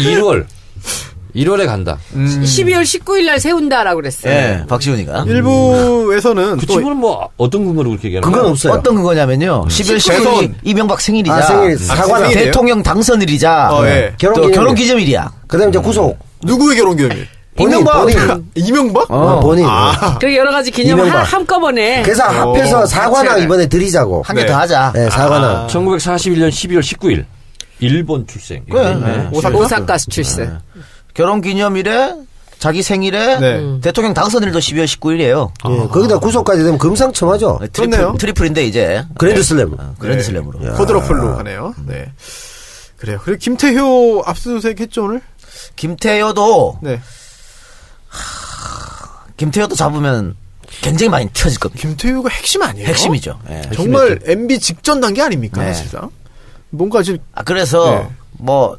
1월에 간다. 12월 19일 날 세운다라고 그랬어요. 예, 박지훈이가. 일부에서는 그 또 친구는 뭐 어떤 근거로 그렇게 얘기하는 그건 거예요? 없어요. 어떤 그거냐면요. 12월 19일이 대선. 이명박 생일이자 아, 생일 사과나. 생일이에요? 대통령 당선일이자 예. 또 결혼 기념일이야. 그다음에 이제 구속. 누구의 결혼 기념일? 이명박. 이명박? 본인. 아, 여러 가지 기념 이명박. 한꺼번에. 그래서 합해서 사과나 같이 이번에 드리자고. 한 개 네. 더 하자. 네, 사과나. 1941년 12월 19일 일본 출생. 그래. 네. 오사카 출세. 결혼 기념일에 자기 생일에 네. 대통령 당선일도 12월 19일이에요. 예, 거기다 구속까지 되면 금상첨화죠. 그렇네요. 트리플인데 이제 그랜드슬램. 그랜드슬램으로. 쿼드러플로 가네요. 네. 그래요. 그리고 김태효 압수수색 했죠, 오늘? 김태효도 네. 잡으면 굉장히 많이 튀어질 겁니다. 김태효가 핵심 아니에요? 핵심이죠. 예. 정말 MB 직전 단계 아닙니까, 네. 사실상? 뭔가 지금 그래서 네. 뭐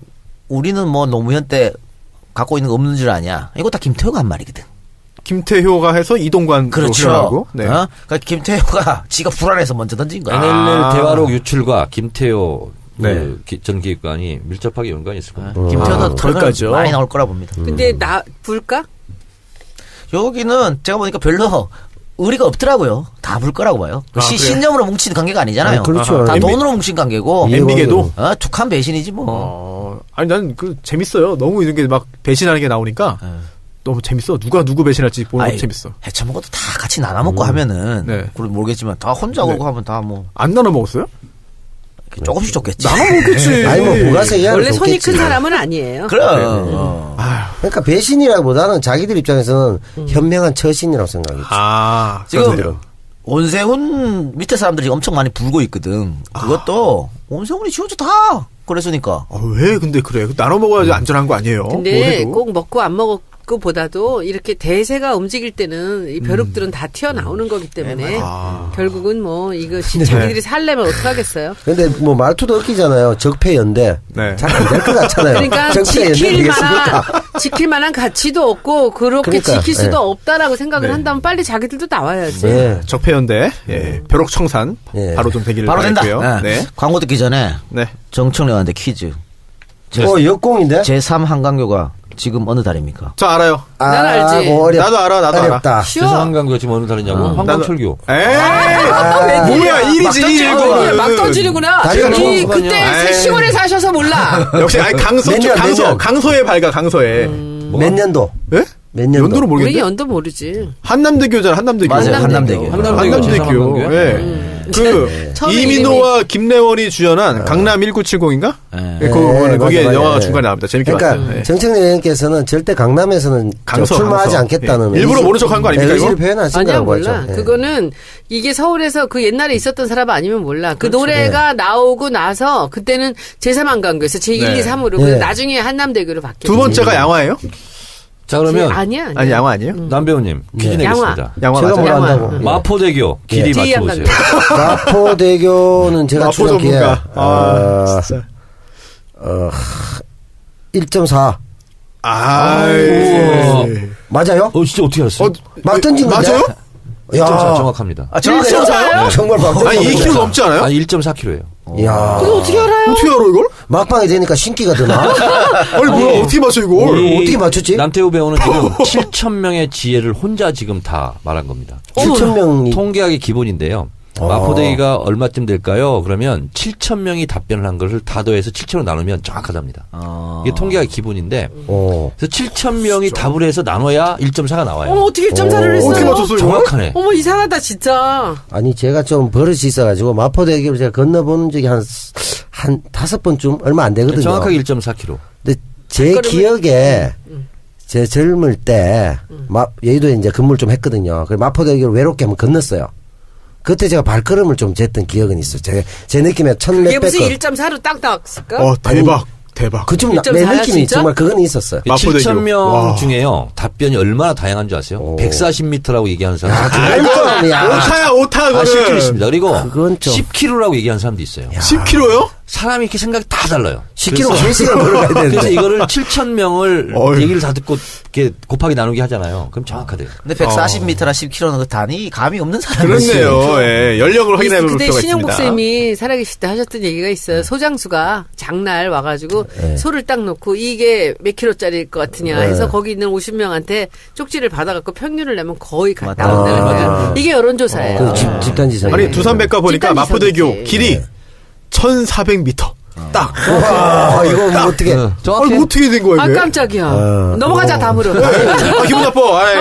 우리는 뭐 노무현 때 갖고 있는 거 없는 줄 아냐. 이거 다 김태효가 한 말이거든. 김태효가 해서 이동관으로 그렇죠. 흘러가고. 네. 그러니까 김태효가 지가 불안해서 먼저 던진 거야. NLL 대화록 유출과 김태효 네. 전 기획관이 밀접하게 연관이 있을 겁니다. 김태효도 거기까지요? 많이 나올 거라 봅니다. 근데 불까? 여기는 제가 보니까 별로 의리가 없더라고요. 다 불 거라고 봐요. 아, 그래요? 신념으로 뭉친 관계가 아니잖아요. 아, 그렇죠. 다 MB 돈으로 뭉친 관계고. MB계도? 툭한 배신이지 뭐. 아니, 난 재밌어요. 너무 이런 게 막 배신하는 게 나오니까 너무 재밌어. 누가 누구 배신할지 보는 것도 아이, 재밌어. 해쳐먹어도 다 같이 나눠 먹고 하면은 네. 그건 모르겠지만 다 혼자 네. 오고 하면 다 뭐 안 나눠 먹었어요? 조금씩 줬겠지. 나눠 먹겠지. 아니 뭐 부가세 이하로 원래 손이 줬겠지. 큰 사람은 아니에요. 그래. 그러니까 배신이라기보다는 자기들 입장에서는 현명한 처신이라고 생각했지. 아, 지금 그렇군요. 온세훈 밑에 사람들이 엄청 많이 불고 있거든. 그것도 온세훈이 지원자 다 그랬으니까. 왜 근데 그래? 나눠 먹어야지 안전한 거 아니에요? 뭘 근데 해도. 꼭 먹고 안 먹고 보다도 이렇게 대세가 움직일 때는 이 벼룩들은 다 튀어나오는 거기 때문에 결국은 뭐 이것이 자기들이 살려면 어떡하겠어요. 근데 뭐 말투도 웃기잖아요. 적폐연대. 네. 잘 안 될 것 같잖아요. 그러니까 적폐연대 되겠습니까? 지킬 만한 가치도 없고 그렇게 그러니까, 지킬 수도 네. 없다라고 생각을 네. 한다면 빨리 자기들도 나와야지. 네. 적폐연대, 벼룩 청산 예. 바로 좀 되기를 바로 된다. 바라고요. 네. 네. 광고 듣기 전에 네. 정청래한테 퀴즈. 역공인데? 제3 한강교가 지금 어느 달입니까? 저 알아요. 난 알지. 뭐 나도 알아. 어렵다. 쉬워. 세상한강교가 지금 어느 달이냐고? 황광철교. 에이, 뭐야, 1이지, 1. 막 던지는구나. 다리가 이 좋은 그때 에이. 시골에 사셔서 몰라. 역시, 강서, 몇 년, 몇 년? 강서에 밝아, 강서에. 몇 년도? 예? 몇 년도? 연도를 우리 모르겠는데? 연도 모르지. 한남대교잖아, 한남대교. 맞아요. 한남대교. 한남대교. 제3한강교야? 예. 그, 처음에 이민호와 김래원이 주연한 강남 1970인가? 네. 거기에 맞아, 영화가 맞아. 중간에 나옵니다. 재밌게 그러니까 봤어요. 예. 정청래 의원께서는 절대 강남에서는 출마하지 않겠다는 예. 일부러 모른 척한 거 아닙니까, 의지를 이거? 표현하신 아니야 거라고 몰라. 하죠. 예. 그거는 이게 서울에서 그 옛날에 있었던 사람 아니면 몰라. 그 노래가 나오고 나서 그때는 제3한강교에서 제1, 네. 2, 3으로 네. 나중에 한남대교로 바뀌었지. 두 번째가 양화예요? 자, 그러면 아니야. 아니, 양화 아니에요? 남배우님 퀴즈 네. 내겠습니다. 양화 제가 맞아요? 뭘 양화. 안다고. 마포대교 길이 제2 맞춰보세요. 한강교. 마포대교는 제가 마포 추적기에 전문가. 진짜. 1.4 아이. 맞아요? 진짜 어떻게 알았어요? 막 던진 건데? 맞아요? 1.4 정확합니다. 정확해요? 정말 막 아니, 던진 2kg 거죠. 넘지 않아요? 아니 1.4kg예요. 이야. 그거 어떻게 알아요? 어떻게 알아, 이걸? 막방이 되니까 신기가 드나? 아니, 뭐야, 어떻게 맞춰, 이걸? 어떻게 맞췄지? 남태우 배우는 지금 7,000명의 지혜를 혼자 지금 다 말한 겁니다. 7,000명이 통계학의 기본인데요. 마포대기가 얼마쯤 될까요? 그러면 7,000명이 답변을 한 것을 다 더해서 7,000으로 나누면 정확하답니다. 이게 통계가 기본인데 그래서 7,000명이 답을 해서 나눠야 1.4가 나와요. 어머, 어떻게 1.4를 했어요? 어떻게 맞췄어요? 정확하네. 어머, 이상하다, 진짜. 아니 제가 좀 버릇이 있어가지고 마포대교를 제가 건너본 적이 한 5번쯤 얼마 안 되거든요. 정확하게 1.4km. 근데 제 기억에 제 젊을 때 여의도에 이제 근무를 좀 했거든요. 그래서 마포대교를 외롭게 한번 건넜어요. 그때 제가 발걸음을 좀 쟀던 기억은 있어요. 제 느낌에 이게 무슨 건. 1.4로 딱 나왔을까? 대박. 대박. 그좀 내 1.4 야, 느낌이 진짜? 정말 그건 있었어요. 마포대교. 7,000명 와. 중에요. 답변이 얼마나 다양한 줄 아세요? 140m라고 얘기하는 사람. 오타야, 오타, 그거는. 10km 있습니다. 그리고 그건 좀. 10km라고 얘기하는 사람도 있어요. 10km요? 사람이 이렇게 생각이 다 달라요. 10km 3시간 걸어가야 그래서 되는데. 이거를 7,000명을 어휴. 얘기를 다 듣고 이렇게 곱하기 나누기 하잖아요. 그럼 정확하대요. 근데 140m나 10km는 그 단위 감이 없는 사람이 그렇네요. 예, 연력을 확인해 볼 그때 필요가 신영복 있습니다. 쌤이 살아계실 때 하셨던 얘기가 있어요. 소장수가 장날 와가지고 소를 딱 놓고 이게 몇 킬로짜리일 것 같으냐 해서 거기 있는 50명한테 쪽지를 받아갖고 평균을 내면 거의 맞다. 나온다는 거예요. 이게 여론조사예요. 그 집단지성. 아니, 두산백과 보니까 집단 마포대교 지성이지. 길이 1,400m. 딱. 와, 이거 뭐 어떻게. 정확해. 아니, 어떻게 된 거야, 아 이게? 깜짝이야. 넘어가자 다음으로. 아, 기분 나빠. 아이.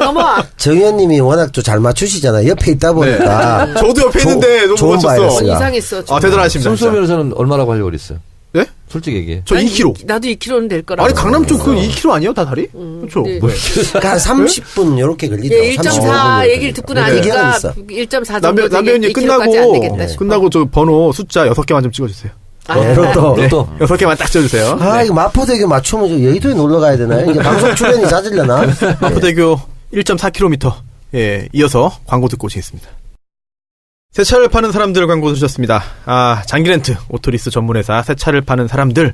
넘어가. 정현님이 워낙 또 잘 맞추시잖아요. 옆에 있다 보니까. 저도 옆에 있는데 너무 좋은 맞췄어. 바이러스가. 이상했어. 아, 대단하십니다. 손수호 진짜. 변호사는 얼마라고 하려고 그랬어요? 네? 솔직히 얘기해. 저 2km. 나도 2km는 될 거라고. 아니, 강남 쪽 그 2km 아니에요? 다 다리? 그렇죠. 네. 그러니까 한 30분 이렇게 걸리더라고요. 예, 35분 1.4 얘기를 듣고 나니까 얘기는 있어. 1.4 정도 남배우님 끝나고 저 번호 숫자 6개만 좀 찍어주세요. 로또. 로또. 6개만 딱 찍어주세요. 아, 이거 마포대교 맞추면 저 여의도에 놀러 가야 되나요? 이제 방송 출연이 잦으려나? 마포대교 1.4km. 예, 이어서 광고 듣고 오시겠습니다. 새 차를 파는 사람들 광고 들으셨습니다. 아, 장기렌트 오토리스 전문회사 새 차를 파는 사람들.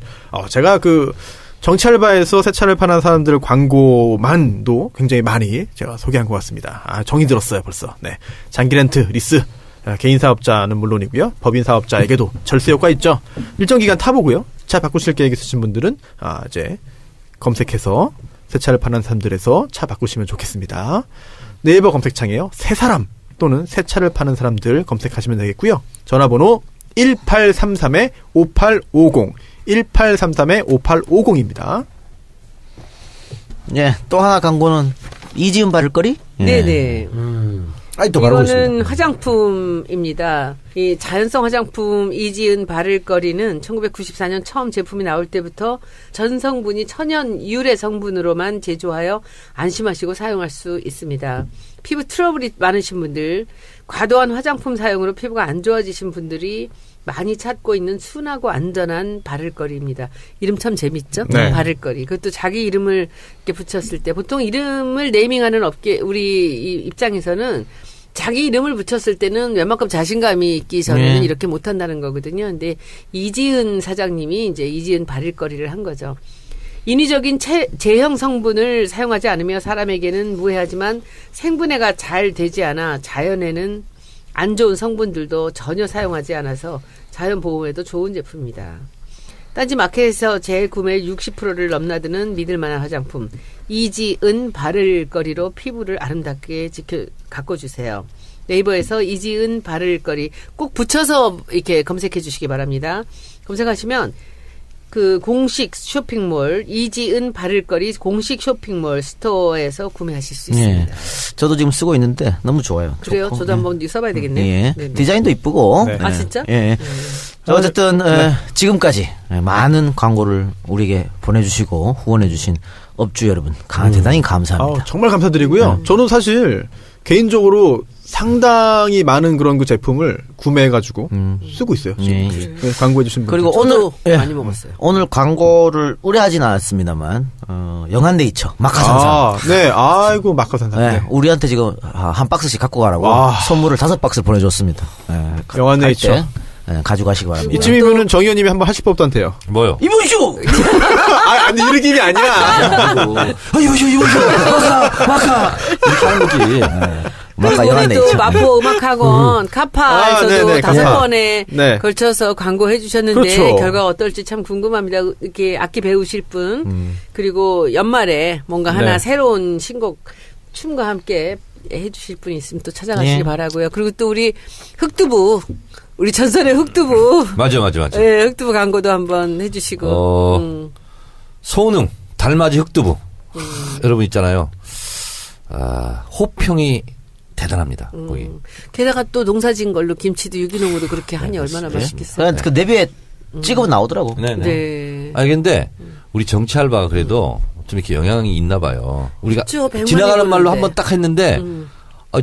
제가 그 정치알바에서 새 차를 파는 사람들 광고만도 굉장히 많이 제가 소개한 것 같습니다. 아, 정이 들었어요 벌써. 네, 장기렌트 리스. 개인 사업자는 물론이고요. 법인 사업자에게도 절세 효과 있죠. 일정 기간 타보고요. 차 바꾸실 계획 있으신 분들은 이제 검색해서 새 차를 파는 사람들에서 차 바꾸시면 좋겠습니다. 네이버 검색창에요. 새 사람 또는 새 차를 파는 사람들 검색하시면 되겠고요. 전화번호 1833-5850 1833-5850입니다. 예, 또 하나 광고는 이지은 바를거리? 예. 네네. 아니, 또 바르고 이거는 있습니다. 화장품입니다. 이 자연성 화장품 이지은 바를거리는 1994년 처음 제품이 나올 때부터 전 성분이 천연 유래 성분으로만 제조하여 안심하시고 사용할 수 있습니다. 피부 트러블이 많으신 분들, 과도한 화장품 사용으로 피부가 안 좋아지신 분들이 많이 찾고 있는 순하고 안전한 바를거리입니다. 이름 참 재밌죠? 네. 바를거리. 그것도 자기 이름을 이렇게 붙였을 때 보통 이름을 네이밍하는 업계 우리 입장에서는 자기 이름을 붙였을 때는 웬만큼 자신감이 있기 전에는 네. 이렇게 못한다는 거거든요. 근데 이지은 사장님이 이제 이지은 바를거리를 한 거죠. 인위적인 제형 성분을 사용하지 않으며 사람에게는 무해하지만 생분해가 잘 되지 않아 자연에는 안 좋은 성분들도 전혀 사용하지 않아서 자연 보호에도 좋은 제품입니다. 딴지 마켓에서 재구매율 60%를 넘나드는 믿을만한 화장품 이지은 바를거리로 피부를 아름답게 가꿔주세요. 네이버에서 이지은 바를거리 꼭 붙여서 이렇게 검색해 주시기 바랍니다. 검색하시면 그 공식 쇼핑몰 이지은 바를거리 공식 쇼핑몰 스토어에서 구매하실 수 있습니다. 예. 저도 지금 쓰고 있는데 너무 좋아요. 그래요? 좋고. 저도 한번 써봐야 되겠네요. 예. 네네. 디자인도 이쁘고. 네. 아 진짜? 예. 어쨌든 지금까지 많은 광고를 우리에게 보내주시고 후원해주신 업주 여러분 대단히 감사합니다. 정말 감사드리고요. 저는 사실 개인적으로 상당히 많은 그런 그 제품을 구매해가지고 쓰고 있어요. 지금. 예. 네, 광고해주신 분들. 그리고 저도 오늘 많이 먹었어요. 오늘 광고를 의뢰하진 않았습니다만 영한네이처 마카산산. 네, 아이고 마카산산. 네, 네. 우리한테 지금 한 박스씩 갖고 가라고 와. 선물을 5박스를 보내줬습니다. 네, 영한네이처. 갈 때, 가져가시기 바랍니다. 이쯤이면은 정 의원님이 한번 하실 법도 한테요. 뭐요? 이보시오! 아니 이르기이 아니라. 이보시오! 마카! 이렇게 하는 거지. 마카 그리고 우리 또 영한네이처. 마포 음악학원 카파에서도 네네, 5번에 네. 걸쳐서 광고해 주셨는데 그렇죠. 결과가 어떨지 참 궁금합니다. 이렇게 악기 배우실 분 그리고 연말에 뭔가 하나 네. 새로운 신곡 춤과 함께 해주실 분이 있으면 또 찾아가시기 예. 바라고요. 그리고 또 우리 흑두부, 우리 전설의 흑두부, 맞아. 예, 흑두부 광고도 한번 해주시고. 소능, 달맞이 흑두부. 여러분 있잖아요. 호평이 대단합니다. 거기. 게다가 또 농사진 걸로 김치도 유기농으로 그렇게 하니 얼마나 맛있겠어요. 그 내비에 찍으면 나오더라고. 네네. 네. 근데 우리 정치 알바가 그래도 좀 이렇게 영향이 있나 봐요. 우리가 있죠, 100만이 지나가는 말로 오는데. 한번 딱 했는데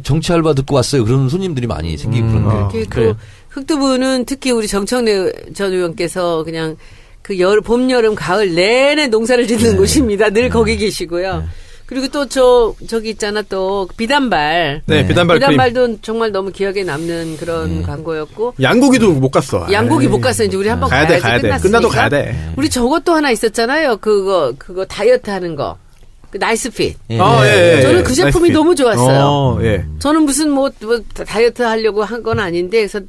정치 알바 듣고 왔어요. 그런 손님들이 많이 생기고 그런데. 이렇게 그래요. 또 흑두부는 특히 우리 정청래 전 의원께서 그냥 그 봄, 여름, 가을 내내 농사를 짓는 곳입니다. 늘 거기 계시고요. 그리고 또 저기 있잖아 또 비단발. 네, 비단발 크림. 비단발도 정말 너무 기억에 남는 그런 광고였고. 양고기도 못 갔어. 양고기 아이. 못 갔어요. 이제 우리 한번 가야 가야지. 돼, 가야 돼. 끝났으니까. 끝나도 가야 돼. 우리 저것도 하나 있었잖아요. 그거 다이어트 하는 거. 그 나이스핏. 예. 예. 저는 그 제품이 나이스 너무 좋았어요. 예. 저는 무슨 뭐 다이어트 하려고 한 건 아닌데 그래서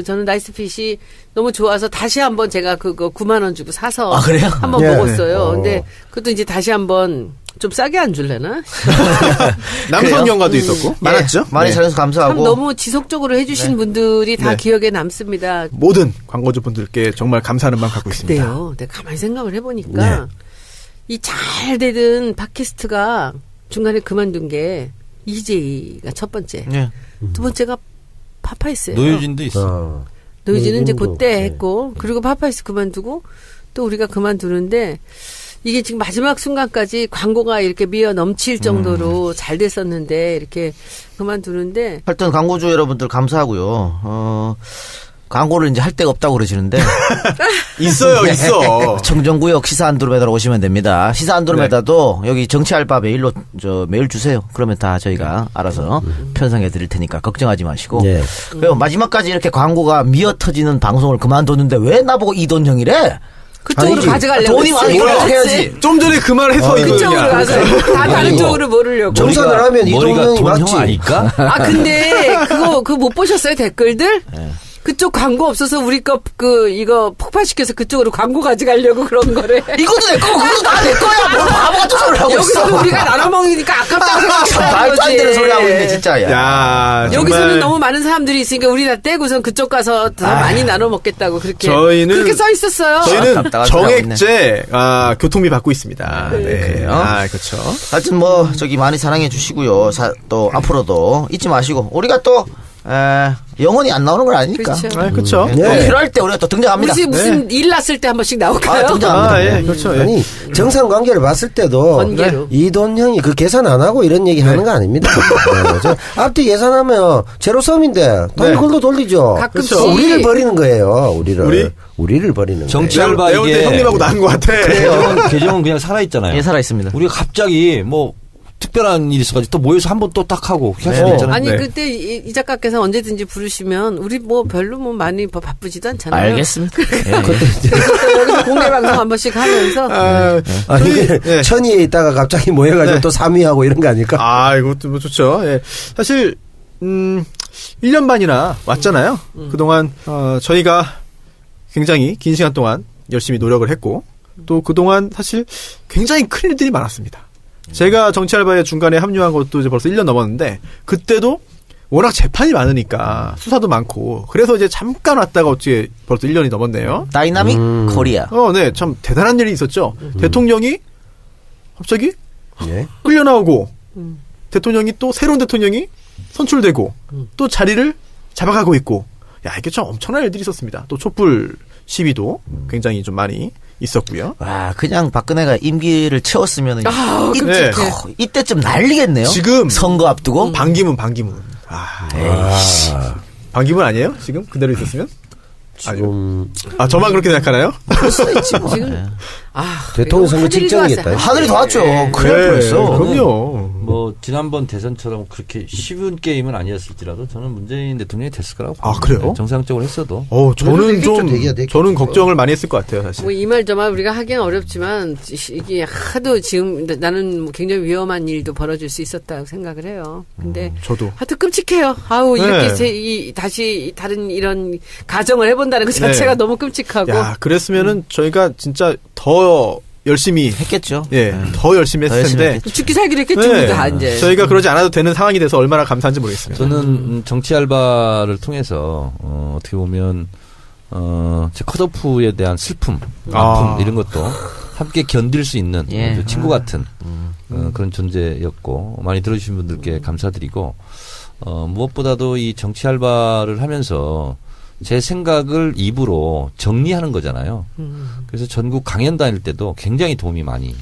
저는 나이스핏이 너무 좋아서 다시 한번 제가 그거 9만 원 주고 사서 아, 그래요? 한번 예. 먹었어요. 근데 그것도 이제 다시 한번 좀 싸게 안 줄래나? 남성 연가도 있었고 많았죠. 많이 네. 잘해서 감사하고. 참 너무 지속적으로 해주신 분들이 다 네. 기억에 남습니다. 모든 광고주분들께 정말 감사하는 마음 갖고 있습니다. 그래요. 내가 가만히 생각을 해보니까 이 잘 되던 팟캐스트가 중간에 그만둔 게 이재희가 첫 번째, 예. 두 번째가 파파이스예요. 노유진도 있어. 노이즈는 이제 노이진도, 그때 네. 했고 그리고 파파이스 그만두고 또 우리가 그만두는데 이게 지금 마지막 순간까지 광고가 이렇게 미어 넘칠 정도로 잘 됐었는데 이렇게 그만두는데 하여튼 광고주 여러분들 감사하고요. 광고를 이제 할 데가 없다고 그러시는데 있어요, 있어. 청정구역 시사 안드로메다로 오시면 됩니다. 시사 안드로메다도 여기 정치 알바 메일로 메일 주세요. 그러면 다 저희가 알아서 편성해 드릴 테니까 걱정하지 마시고. 예. 그리고 마지막까지 이렇게 광고가 미어 터지는 방송을 그만뒀는데 왜 나보고 이돈형이래? 그쪽으로 아니지. 가져가려고 돈이 많으니까 그랬어요. 해야지. 좀 전에 그 말 해서 그쪽으로 가서 다 다른 쪽으로 모르려고. 정산을 하면 머리가 이동형이 돈형 맞지. 아닐까? 아 근데 그거 못 보셨어요 댓글들? 그쪽 광고 없어서 우리 거 이거 폭파시켜서 그쪽으로 광고 가져가려고 그런 거래. 이것도 내 거고 그것도 다 내 거야. 뭘 바보 같은 소리를 하고 있어. 여기서는 우리가 나눠 먹으니까 아깝다고 생각하는 말도 안 되는 소리 하고 있네 진짜. 야. 야, 여기서는 정말 너무 많은 사람들이 있으니까 우리 다 떼고선 그쪽 가서 더 많이 나눠 먹겠다고 그렇게 저희는- 그렇게 써 있었어요. 저희는 답답한 소리 하고 정액제 교통비 받고 있습니다. 네. 그래요? 그렇죠. 하여튼 뭐 저기 많이 사랑해 주시고요. 또 앞으로도 잊지 마시고 우리가 또 영원히 안 나오는 건 아니니까. 그렇죠. 그렇죠. 또 네. 필요할 때 우리가 또 등장합니다. 우리 무슨 일 났을 때 한 번씩 나올까요? 등장합니다. 예, 그렇죠. 예. 아니 정상 관계를 봤을 때도 번개로. 이돈형이 그 계산 안 하고 이런 얘기 하는 거 아닙니다. 네, 저 앞뒤 계산하면 제로섬인데 돈 네. 그걸로 돌리죠. 가끔씩. 그렇죠. 우리를 버리는 거예요. 우리를 버리는 거예요. 정치 내가 알바 볼 때 이게 형님하고 나은 것 같아. 계정은 그냥 살아 있잖아요. 예, 살아 있습니다. 우리가 갑자기 뭐 특별한 일이 있어가지고 또 모여서 한번 또 딱 하고 할 수도 있잖아요. 아니 네. 그때 이 작가께서 언제든지 부르시면 우리 뭐 별로 뭐 많이 바쁘지도 않잖아요. 알겠습니다. 예, 예. 그래서 또 여기서 공개 방송 한 번씩 하면서 아니 예. 그 천이에 있다가 갑자기 모여가지고 네. 또 3위하고 이런 거 아닐까? 이것도 뭐 좋죠. 예. 사실 1년 반이나 왔잖아요. 그동안 저희가 굉장히 긴 시간 동안 열심히 노력을 했고 또 그동안 사실 굉장히 큰 일들이 많았습니다. 제가 정치 알바에 중간에 합류한 것도 이제 벌써 1년 넘었는데 그때도 워낙 재판이 많으니까 수사도 많고 그래서 이제 잠깐 왔다가 어찌 벌써 1년이 넘었네요. 다이나믹 코리아. 네, 참 대단한 일이 있었죠. 대통령이 갑자기 예. 끌려 나오고 대통령이 또 새로운 대통령이 선출되고 또 자리를 잡아가고 있고 야 이게 참 엄청난 일들이 있었습니다. 또 촛불 시위도 굉장히 좀 많이 있었고요. 와, 그냥 박근혜가 임기를 채웠으면 네. 이때쯤 난리겠네요. 지금 선거 앞두고. 반기문. 반기문 아니에요? 지금 그대로 있었으면? 저만 그렇게 생각하나요? 지금 대통령 선거 직전이겠다. 하늘이 닿았죠. 큰일 날 뻔했어. 그럼요. 뭐 지난번 대선처럼 그렇게 쉬운 게임은 아니었을지라도 저는 문재인 대통령이 됐을 거라고 봅니다. 그래요? 정상적으로 했어도. 저는 좀 되겠죠. 저는 걱정을 많이 했을 것 같아요, 사실. 뭐 이 말 저 말 우리가 하기는 어렵지만 이게 하도 지금 나는 뭐 굉장히 위험한 일도 벌어질 수 있었다고 생각을 해요. 근데 저도. 하여튼 끔찍해요. 이렇게 네. 다시 다른 이런 가정을 해본다는 것 자체가 네. 너무 끔찍하고. 야, 그랬으면은 저희가 진짜 더 열심히 했겠죠. 예, 네. 더 열심히 더 했을 열심히 텐데 했겠죠. 죽기 살기로 했겠죠. 네. 우리가 다 이제. 저희가 그러지 않아도 되는 상황이 돼서 얼마나 감사한지 모르겠습니다. 저는 정치 알바를 통해서 어떻게 보면 제 컷오프에 대한 슬픔, 아픔 이런 것도 함께 견딜 수 있는 예. 친구 같은 그런 존재였고 많이 들어주신 분들께 감사드리고 무엇보다도 이 정치 알바를 하면서 제 생각을 입으로 정리하는 거잖아요. 그래서 전국 강연 다닐 때도 굉장히 도움이 많이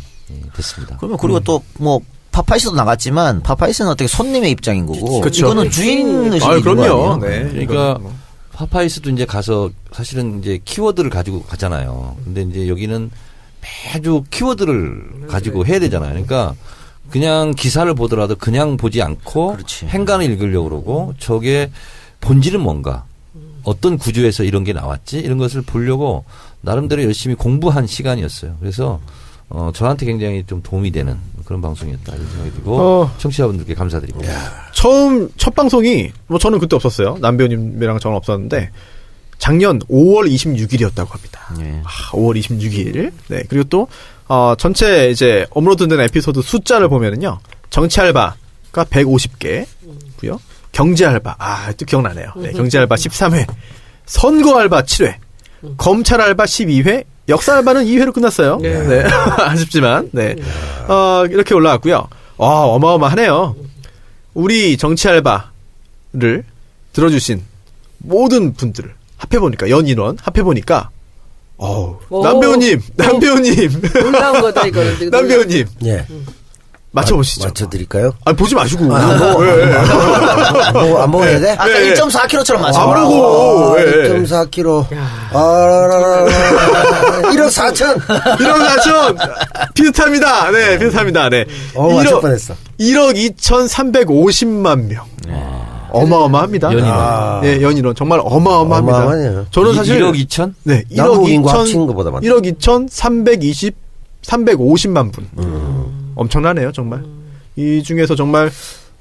됐습니다. 그러면 그리고 또 뭐 파파이스도 나갔지만 파파이스는 어떻게 손님의 입장인 거고 그쵸. 이거는 주인 의식이 아, 있는 거 그럼요. 아니에요? 네. 그러니까 이거는 뭐. 파파이스도 이제 가서 사실은 이제 키워드를 가지고 가잖아요. 근데 이제 여기는 매주 키워드를 가지고 해야 되잖아요. 그러니까 그냥 기사를 보더라도 그냥 보지 않고 그렇지. 행간을 읽으려고 그러고 저게 본질은 뭔가 어떤 구조에서 이런 게 나왔지 이런 것을 보려고 나름대로 열심히 공부한 시간이었어요. 그래서 저한테 굉장히 좀 도움이 되는 그런 방송이었다 이런 생각이 들고 청취자분들께 감사드립니다. 첫 방송이 뭐 저는 그때 없었어요. 남배우님이랑 저는 없었는데 작년 5월 26일이었다고 합니다. 예. 5월 26일. 네. 그리고 또 전체 이제 업로드된 에피소드 숫자를 보면은요. 정치 알바가 150개고요. 경제 알바. 또 기억나네요. 네, 경제 알바 13회. 선거 알바 7회. 검찰 알바 12회. 역사 알바는 2회로 끝났어요. 네. 아쉽지만. 네. 이렇게 올라왔고요. 어마어마하네요. 우리 정치 알바를 들어주신 모든 분들을 합해보니까, 연인원 합해보니까, 남배우님! 놀라운 거다, 이거는. 남배우님! 예. 맞춰보시죠. 맞춰드릴까요? 보지 마시고. 안 보고 해야 돼? 아까 네. 1.4kg처럼 맞아. 안 보고. 1.4kg. 1억 4천. 1억 4천! 비슷합니다. 네, 비슷합니다. 네. 맞출 뻔했어. 1억 2,350만 명. 어마어마합니다. 연인원. 네, 연인원. 정말 어마어마합니다. 어마어마하네요. 저는 사실. 1억 2천? 네, 남북 인구 합친 것보다 많다. 1억 2,350만 분. 엄청나네요, 정말. 이 중에서 정말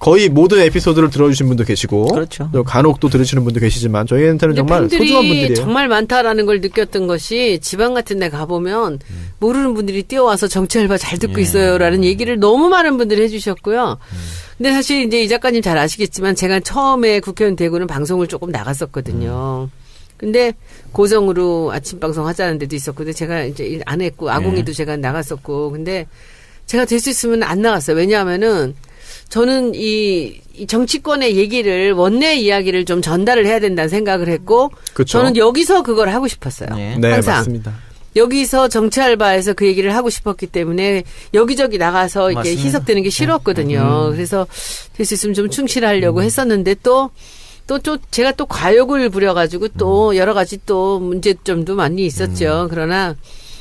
거의 모든 에피소드를 들어주신 분도 계시고. 그렇죠. 또 간혹 또 들으시는 분도 계시지만 저희한테는 정말 팬들이 소중한 분들이에요. 정말 많다라는 걸 느꼈던 것이 지방 같은 데 가보면 모르는 분들이 뛰어와서 정치 알바 잘 듣고 있어요라는 얘기를 너무 많은 분들이 해주셨고요. 근데 사실 이제 이 작가님 잘 아시겠지만 제가 처음에 국회의원 되고는 방송을 조금 나갔었거든요. 근데 고성으로 아침 방송 하자는 데도 있었고, 근데 제가 이제 일 안 했고, 아궁이도 제가 나갔었고, 근데 제가 될 수 있으면 안 나갔어요. 왜냐하면은 저는 이 정치권의 얘기를 원내 이야기를 좀 전달을 해야 된다는 생각을 했고, 그쵸. 저는 여기서 그걸 하고 싶었어요. 네. 네, 항상. 맞습니다. 여기서 정치 알바에서 그 얘기를 하고 싶었기 때문에 여기저기 나가서 이렇게 맞습니다. 희석되는 게 싫었거든요. 그래서 될 수 있으면 좀 충실하려고 했었는데 또 제가 또 과욕을 부려가지고 또 여러 가지 또 문제점도 많이 있었죠. 그러나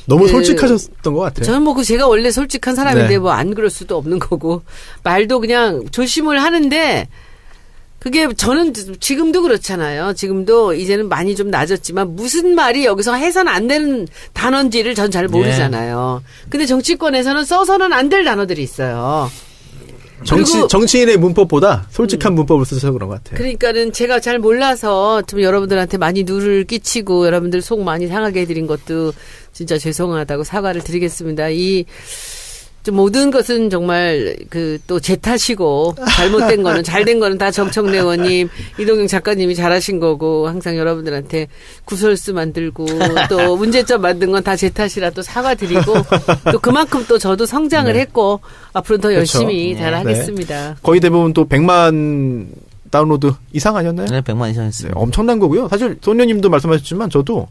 너무 솔직하셨던 것 같아요. 저는 뭐 제가 원래 솔직한 사람인데 네. 뭐 안 그럴 수도 없는 거고 말도 그냥 조심을 하는데 그게 저는 지금도 그렇잖아요. 지금도 이제는 많이 좀 낮았지만 무슨 말이 여기서 해서는 안 되는 단어인지를 전 잘 모르잖아요. 근데 정치권에서는 써서는 안 될 단어들이 있어요. 그리고 정치인의 문법보다 솔직한 문법을 쓰셔서 그런 것 같아요. 그러니까는 제가 잘 몰라서 좀 여러분들한테 많이 누를 끼치고 여러분들 속 많이 상하게 해드린 것도 진짜 죄송하다고 사과를 드리겠습니다. 좀 모든 것은 정말 또 제 탓이고 잘못된 거는 잘된 거는 다 정청래 의원님, 이동영 작가님이 잘하신 거고 항상 여러분들한테 구설수 만들고 또 문제점 만든 건 다 제 탓이라 또 사과드리고 또 그만큼 또 저도 성장을 했고 앞으로 더 열심히 그렇죠. 잘하겠습니다. 거의 대부분 또 100만 다운로드 이상 아니었나요? 네, 100만 이상 네, 했습니다. 엄청난 거고요. 사실 소녀님도 말씀하셨지만 저도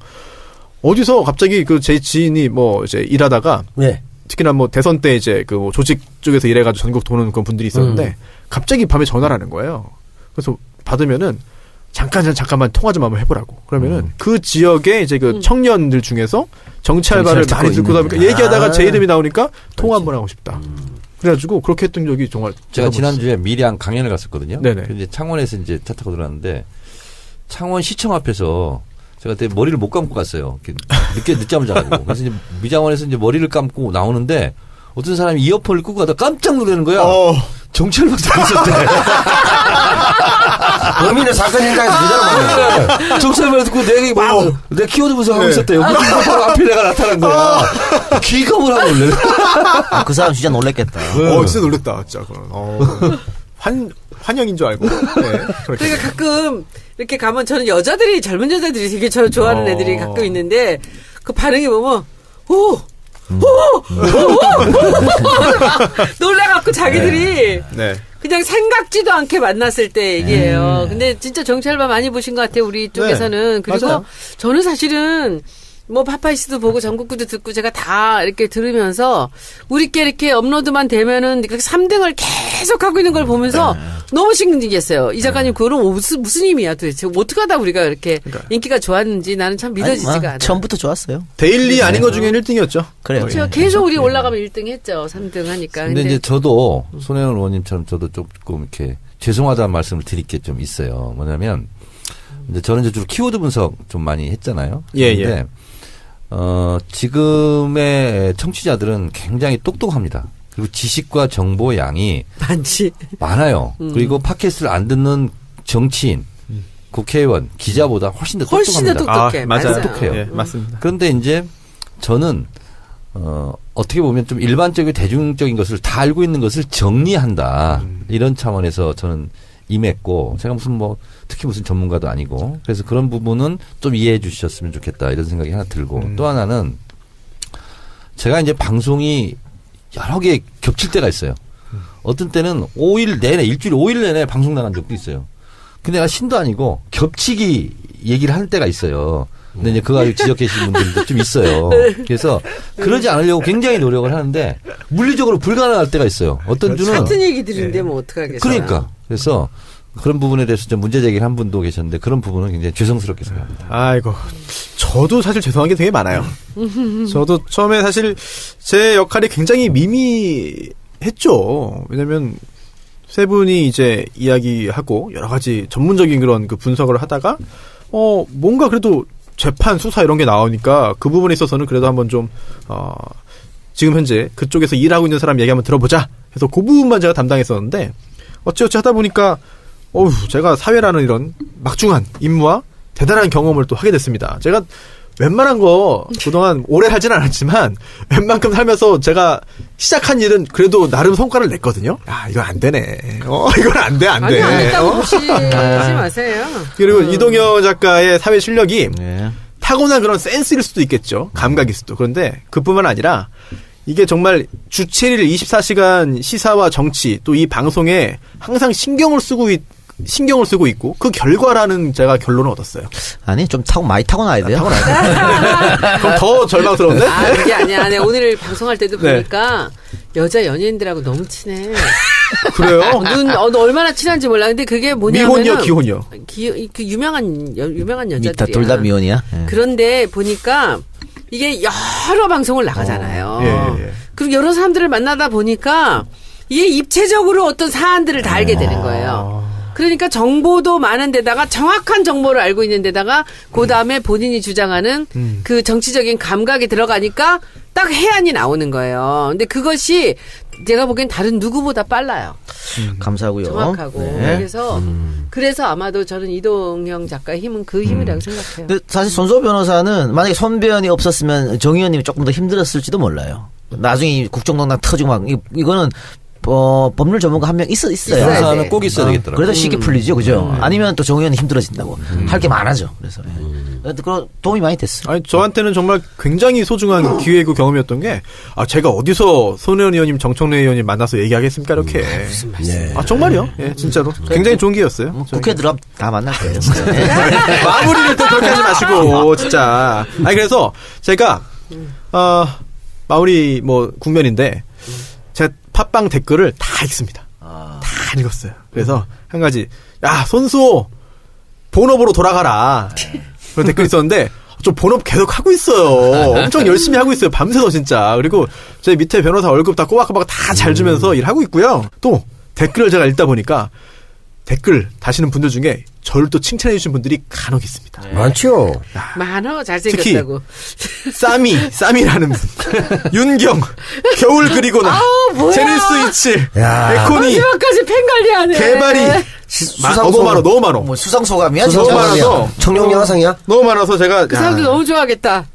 어디서 갑자기 제 지인이 뭐 이제 일하다가 네. 특히나 뭐 대선 때 이제 그 조직 쪽에서 일해가지고 전국 도는 그런 분들이 있었는데 갑자기 밤에 전화를 하는 거예요. 그래서 받으면은 잠깐만 통화 좀 한번 해보라고. 그러면은 그 지역에 이제 그 청년들 중에서 정치 알바를 많이 듣고 나니까 얘기하다가 제 이름이 나오니까 통화 한번 하고 싶다. 그래가지고 그렇게 했던 적이 정말 제가 지난주에 밀양 강연을 갔었거든요. 네네. 근데 창원에서 이제 차 타고 들어갔는데 창원 시청 앞에서 제가 그때 머리를 못 감고 갔어요. 늦잠을 자가지고. 그래서 이제 미장원에서 이제 머리를 감고 나오는데 어떤 사람이 이어폰을 끄고 가다 깜짝 놀라는 거야. 정치를 있었대. 범인은 사건 현장에서 그대로 만났어. 정치를 듣고 내 키워드 분석하고 있었대요. 바로 앞에 내가 나타난 거야. 기겁을 하고 놀래. 그 사람 진짜 놀랬겠다. 진짜 놀랬다, 진짜. 환영인 줄 알고. 네, 그러니까 가끔 이렇게 가면 저는 젊은 여자들이 되게 저 좋아하는 애들이 가끔 있는데 그 반응이 보면 놀라갖고 자기들이 네. 그냥 생각지도 않게 만났을 때 얘기해요. 근데 진짜 정치알바 많이 보신 것 같아요. 우리 쪽에서는. 네, 그리고 맞아요. 저는 사실은 뭐 파파이스도 보고 전국구도 듣고 제가 다 이렇게 들으면서 우리께 이렇게 업로드만 되면은 3등을 계속 하고 있는 걸 보면서 너무 신기했어요. 이 작가님 그거는 무슨 의미야 도대체. 어떻게 하다 우리가 이렇게 인기가 좋았는지 나는 참 믿어지지가 않아요. 처음부터 좋았어요. 데일리 아닌 것 중에는 1등이었죠. 그래요. 그렇죠. 계속 우리 올라가면 1등 했죠. 3등 하니까. 근데 이제 저도 손혜원 의원님처럼 저도 조금 이렇게 죄송하다는 말씀을 드릴 게 좀 있어요. 뭐냐면 이제 저는 이제 주로 키워드 분석 좀 많이 했잖아요. 예, 근데 예. 지금의 청취자들은 굉장히 똑똑합니다. 그리고 지식과 정보 양이 많지. 많아요. 그리고 팟캐스트를 안 듣는 정치인, 국회의원, 기자보다 훨씬 더 훨씬 더 똑똑합니다. 똑똑해. 맞아요. 똑똑해요. 예, 맞습니다. 그런데 이제 저는 어떻게 보면 좀 일반적이고 대중적인 것을 다 알고 있는 것을 정리한다. 이런 차원에서 저는 임했고, 제가 특히 무슨 전문가도 아니고, 그래서 그런 부분은 좀 이해해 주셨으면 좋겠다. 이런 생각이 하나 들고, 또 하나는 제가 이제 방송이 여러 개 겹칠 때가 있어요. 어떤 때는 5일 내내, 일주일 5일 내내 방송 나간 적도 있어요. 근데 내가 신도 아니고 겹치기 얘기를 할 때가 있어요. 근데 이제 그거 가지고 지적 계신 분들도 좀 있어요. 그래서 그러지 않으려고 굉장히 노력을 하는데 물리적으로 불가능할 때가 있어요. 어떤 주는 같은 얘기들인데 뭐 어떡하겠어요. 그러니까 그래서 그런 부분에 대해서 좀 문제 제기를 한 분도 계셨는데 그런 부분은 굉장히 죄송스럽게 생각합니다. 아이고, 저도 사실 죄송한 게 되게 많아요. 저도 처음에 사실 제 역할이 굉장히 미미했죠. 왜냐면 세 분이 이제 이야기하고 여러 가지 전문적인 그런 그 분석을 하다가 뭔가 그래도 재판 수사 이런 게 나오니까 그 부분에 있어서는 그래도 한번 좀 지금 현재 그쪽에서 일하고 있는 사람 얘기 한번 들어보자 해서 그 부분만 제가 담당했었는데 어찌어찌 하다 보니까 제가 사회라는 이런 막중한 임무와 대단한 경험을 또 하게 됐습니다. 제가 웬만한 거 그동안 오래 살진 않았지만 웬만큼 살면서 제가 시작한 일은 그래도 나름 성과를 냈거든요. 이건 안 되네. 이건 안 돼. 아니, 안 됐다고 보시지 마세요. 그리고 이동현 작가의 사회 실력이 네. 타고난 그런 센스일 수도 있겠죠. 감각일 수도. 그런데 그뿐만 아니라 이게 정말 주 7일 24시간 시사와 정치 또 이 방송에 항상 신경을 쓰고 있고 그 결과라는 제가 결론을 얻었어요. 아니 좀 많이 타고나야 돼요. 그럼 더 절망스러운데? 그게 아니야. 내가 오늘 방송할 때도 보니까 여자 연예인들하고 너무 친해. 그래요? 너 얼마나 친한지 몰라. 근데 그게 뭐냐면은 미혼이요, 기혼이요? 그 유명한 여자들이야. 둘 다 미혼이야. 예. 그런데 보니까 이게 여러 방송을 나가잖아요. 예. 그리고 여러 사람들을 만나다 보니까 이게 입체적으로 어떤 사안들을 다 알게 되는 거예요. 그러니까 정보도 많은 데다가 정확한 정보를 알고 있는 데다가 그 다음에 본인이 주장하는 그 정치적인 감각이 들어가니까 딱 해안이 나오는 거예요. 근데 그것이 제가 보기엔 다른 누구보다 빨라요. 감사하고요. 정확하고. 네. 그래서 아마도 저는 이동형 작가의 힘은 그 힘이라고 생각해요. 근데 사실 손소 변호사는 만약에 손변이 없었으면 정 의원님이 조금 더 힘들었을지도 몰라요. 나중에 국정농단 터지고 막 이거는 법률 전문가 한 명 있어요. 변호사는 꼭 있어야 되겠더라고요. 그래도 쉽게 풀리죠, 그죠? 아니면 또 정 의원이 힘들어진다고 할 게 많아져. 그래서 그 도움이 많이 됐어요. 아니 저한테는 정말 굉장히 소중한 기회고 경험이었던 게 제가 어디서 손혜원 의원님, 정청래 의원님 만나서 얘기하겠습니까 이렇게. 무슨 말씀? 정말요? 예, 진짜로. 굉장히 좋은 기회였어요. 국회 들어가면 다 만날 거예요. 마무리를 또 그렇게 하지 마시고 진짜. 그래서 제가 마무리 국면인데 제가 팟빵 댓글을 다 읽습니다. 다 읽었어요. 그래서 한 가지 손수호 본업으로 돌아가라. 그런 댓글이 있었는데 좀 본업 계속 하고 있어요. 엄청 열심히 하고 있어요. 밤새서 진짜. 그리고 제 밑에 변호사 월급 다 꼬박꼬박 다 잘 주면서 일하고 있고요. 또 댓글을 제가 읽다 보니까 댓글 다시는 분들 중에 저를 또 칭찬해 주신 분들이 간혹 있습니다. 많죠. 많어 잘생겼다고. 쌈이라는 분. 윤경, 겨울 그리고나, 뭐야. 제니스위치, 야. 에코니, 마지막까지 팬 관리하네. 개발이, 너무 많아. 뭐 수상소감이야? 너무 많아서. 청룡 영화상이야? 너무 많아서 제가. 그 사람들 너무 좋아하겠다.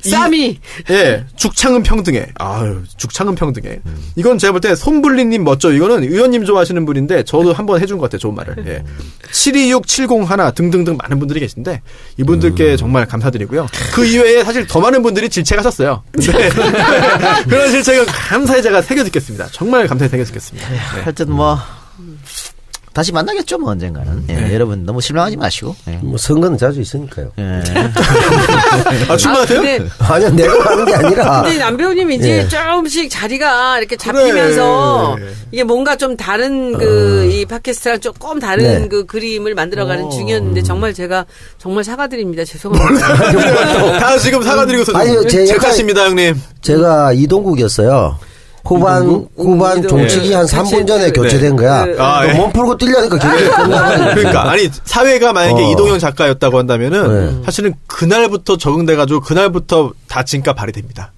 쌈이. 예, 죽창은 평등해. 아유, 죽창은 평등해. 이건 제가 볼 때 손불리님 멋져. 이거는 의원님 좋아하시는 분인데 저도 한번 해준 것 같아요. 좋은 말을. 예. 726, 701 등등등 많은 분들이 계신데 이분들께 정말 감사드리고요. 그 이외에 사실 더 많은 분들이 질책하셨어요. 근데 그런 질책은 감사히 제가 새겨 듣겠습니다. 정말 감사히 새겨 듣겠습니다. 네. 하여튼 뭐 다시 만나겠죠 뭐 언젠가는. 예, 여러분 너무 실망하지 마시고. 예. 뭐 선거는 자주 있으니까요. 예. 출마하세요? 아니요, 내가 하는 게 아니라. 근데 남 배우님 이제 조금씩 자리가 이렇게 잡히면서 그래. 이게 뭔가 좀 다른 이 팟캐스트랑 조금 다른 네. 그 그림을 만들어가는 중이었는데 정말 제가 정말 사과드립니다. 죄송합니다. 다 지금 사과드리고서 아니요, 제 제 약간- 탓입니다, 형님. 제가 이동국이었어요. 후반 이동국? 종치기 한 3분 전에 그치. 교체된 거야. 그, 아, 예. 몸 풀고 뛰려니까 경기가 끝나버린 그러니까 아니 사회가 만약에 이동영 작가였다고 한다면은 네. 사실은 그날부터 적응돼가지고 그날부터 다 진가 발휘됩니다.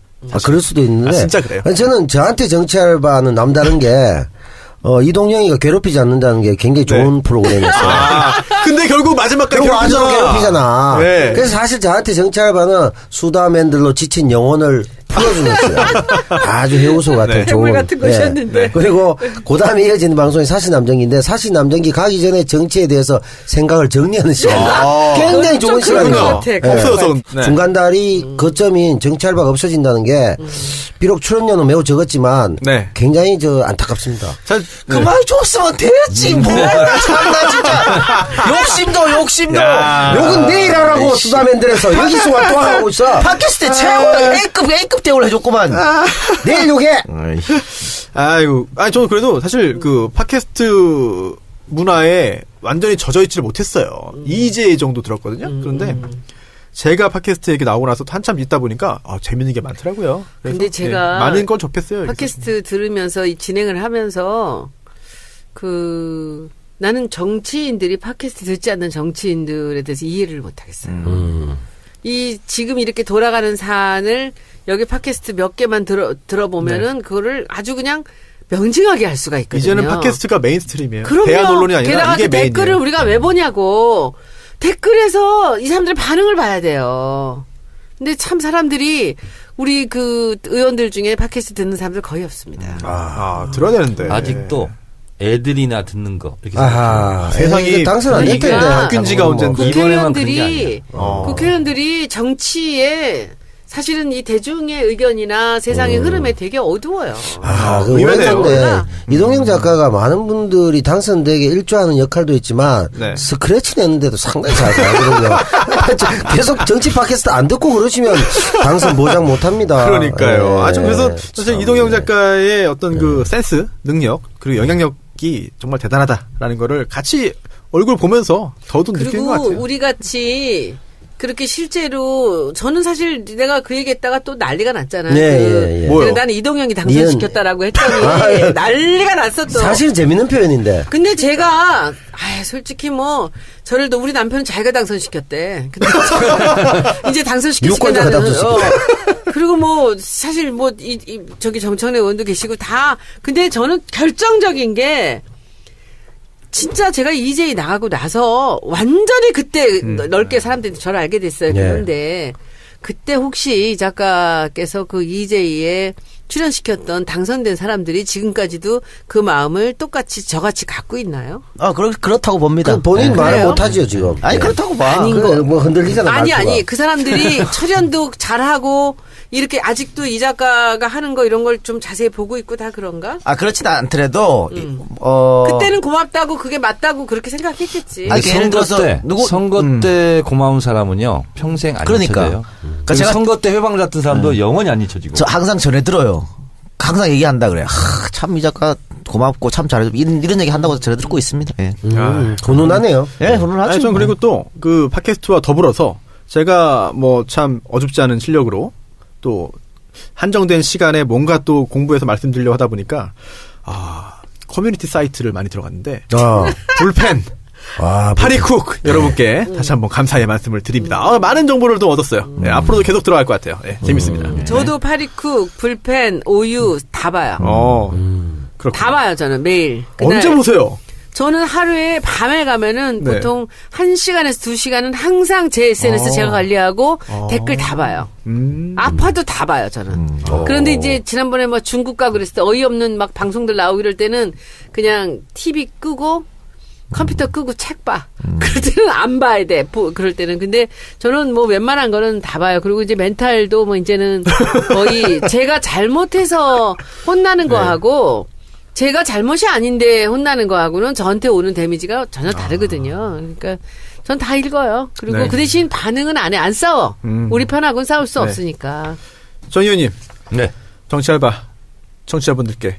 그럴 수도 있는데. 진짜 그래요. 아니, 저는 저한테 정치알바는 남다른 게, 이동영이가 괴롭히지 않는다는 게 굉장히 좋은 프로그램이었어요. 근데 결국 마지막까지 그리고 아주 괴롭히잖아. 네. 그래서 사실 저한테 정치알바는 수다맨들로 지친 영혼을 풀어주는 거예요. 아주 해우소 같은 네. 좋은. 해물 같은 것이었는데. 그리고 그 다음에 이어지는 방송이 사시남정기인데 사시남정기 가기 전에 정치에 대해서 생각을 정리하는 시간. 굉장히 좋은 좀 그런 시간이에요. 것 같아. 네. 없어서 네. 중간다리 거점인 정치알바가 없어진다는 게 비록 출연료는 매우 적었지만 네. 굉장히 안타깝습니다. 자, 그만 줬으면 됐지 뭐야 참나 진짜 욕심도 욕은 내일 하라고 수다맨들에서 여기서 활동하고 있어. 팟캐스트 최고 A급 대우를 해줬구만. 내일 욕해. 아이고, 아니 저는 그래도 사실 그 팟캐스트 문화에 완전히 젖어 있지를 못했어요. 이제 정도 들었거든요. 그런데 제가 팟캐스트에 이렇게 나오고 나서 한참 있다 보니까 재밌는 게 많더라고요. 그래서, 근데 제가 예, 많은 걸 접했어요. 팟캐스트 들으면서 이 진행을 하면서 나는 정치인들이 팟캐스트 듣지 않는 정치인들에 대해서 이해를 못 하겠어요. 이 지금 이렇게 돌아가는 사안을 여기 팟캐스트 몇 개만 들어보면은 그거를 아주 그냥 명징하게 할 수가 있거든요. 이제는 팟캐스트가 메인스트림이에요. 그럼요. 대한 언론이 아니라 게다가 이게 그 댓글을 메인이에요. 우리가 왜 보냐고. 댓글에서 이 사람들의 반응을 봐야 돼요. 근데 참 사람들이 우리 그 의원들 중에 팟캐스트 듣는 사람들 거의 없습니다. 들어야 되는데. 아직도 애들이나 듣는 거 이렇게 아하. 세상이 이거 당선 안 될 이게 텐데. 바뀐 지가 언젠데. 이번에만 그런 게 국회의원들이 국회의원들이 정치에 사실은 이 대중의 의견이나 세상의 흐름에 되게 어두워요. 그 의외네요. 의외인데 이동영 작가가 많은 분들이 당선되게 일조하는 역할도 있지만 네. 스크래치 내는데도 상당히 잘 가거든요. 계속 정치 팟캐스트 안 듣고 그러시면 당선 보장 못합니다. 그러니까요. 예. 좀 그래서 사실 참, 이동영 작가의 어떤 그 센스, 능력, 그리고 영향력이 정말 대단하다라는 거를 같이 얼굴 보면서 더욱 느끼는 것 그리고 같아요. 우리 같이 그렇게 실제로 저는 사실 내가 그 얘기했다가 또 난리가 났잖아요. 예. 뭐요? 나는 이동영이 당선시켰다라고 했더니 난리가 났어 또. 사실 재밌는 표현인데. 근데 제가 솔직히 뭐 저를 또 우리 남편은 자기가 당선시켰대. 근데 이제 당선시켰으니까 유권자가 나는 당선시켰대. 그리고 뭐 사실 뭐 저기 정청래 의원도 계시고 다 근데 저는 결정적인 게 진짜 제가 EJ 나가고 나서 완전히 그때 넓게 사람들이 저를 알게 됐어요. 네. 그런데 그때 혹시 이 작가께서 그 EJ에 출연시켰던 당선된 사람들이 지금까지도 그 마음을 똑같이 저같이 갖고 있나요? 그렇다고 봅니다. 그 본인 네. 말을 그래요? 못하죠 지금. 아니 예. 그렇다고 봐. 아닌 그래, 뭐 흔들리잖아. 아니 말투가. 그 사람들이 철연도 잘하고 이렇게 아직도 이 작가가 하는 거 이런 걸 좀 자세히 보고 있고 다 그런가? 그렇진 않더라도 그때는 고맙다고 그게 맞다고 그렇게 생각했겠지. 아니, 예를 선거 들어서 때 선거 때 고마운 사람은요 평생 안 그러니까. 잊혀져요. 그러니까 제가 제가- 선거 때 회방 같은 사람도 영원히 안 잊혀지고. 저 항상 전해 들어요. 항상 얘기한다 그래. 참 이 작가 고맙고 참 잘해줘. 이런 얘기 한다고 전해 듣고 있습니다. 예. 훈훈하네요. 예, 훈훈하죠. 아니, 전 그리고 또 그 팟캐스트와 더불어서 제가 뭐 참 어줍지 않은 실력으로 또 한정된 시간에 뭔가 또 공부해서 말씀드리려고 하다 보니까 커뮤니티 사이트를 많이 들어갔는데 어. 불펜 와, 파리쿡 여러분께 다시 한번 감사의 말씀을 드립니다. 많은 정보를 또 얻었어요. 네, 앞으로도 계속 들어갈 것 같아요. 네, 재밌습니다. 저도 파리쿡, 불펜, 오유 다 봐요. 그렇군요. 다 봐요, 저는 매일. 그날 언제 보세요? 저는 하루에 밤에 가면은 네. 보통 1시간에서 2시간은 항상 제 SNS 제가 관리하고 댓글 다 봐요. 아파도 다 봐요, 저는. 그런데 이제 지난번에 뭐 중국 가고 그랬을 때 어이없는 막 방송들 나오고 이럴 때는 그냥 TV 끄고 컴퓨터 끄고 책 봐. 그럴 때는 안 봐야 돼. 그럴 때는. 근데 저는 뭐 웬만한 거는 다 봐요. 그리고 이제 멘탈도 뭐 이제는 거의 제가 잘못해서 혼나는 거하고 제가 잘못이 아닌데 혼나는 거하고는 저한테 오는 데미지가 전혀 다르거든요. 그러니까 전 다 읽어요. 그리고 네. 그 대신 반응은 안 해. 안 싸워. 우리 편하고는 싸울 수 네. 없으니까. 전 의원님, 네. 정치알바 청취자분들께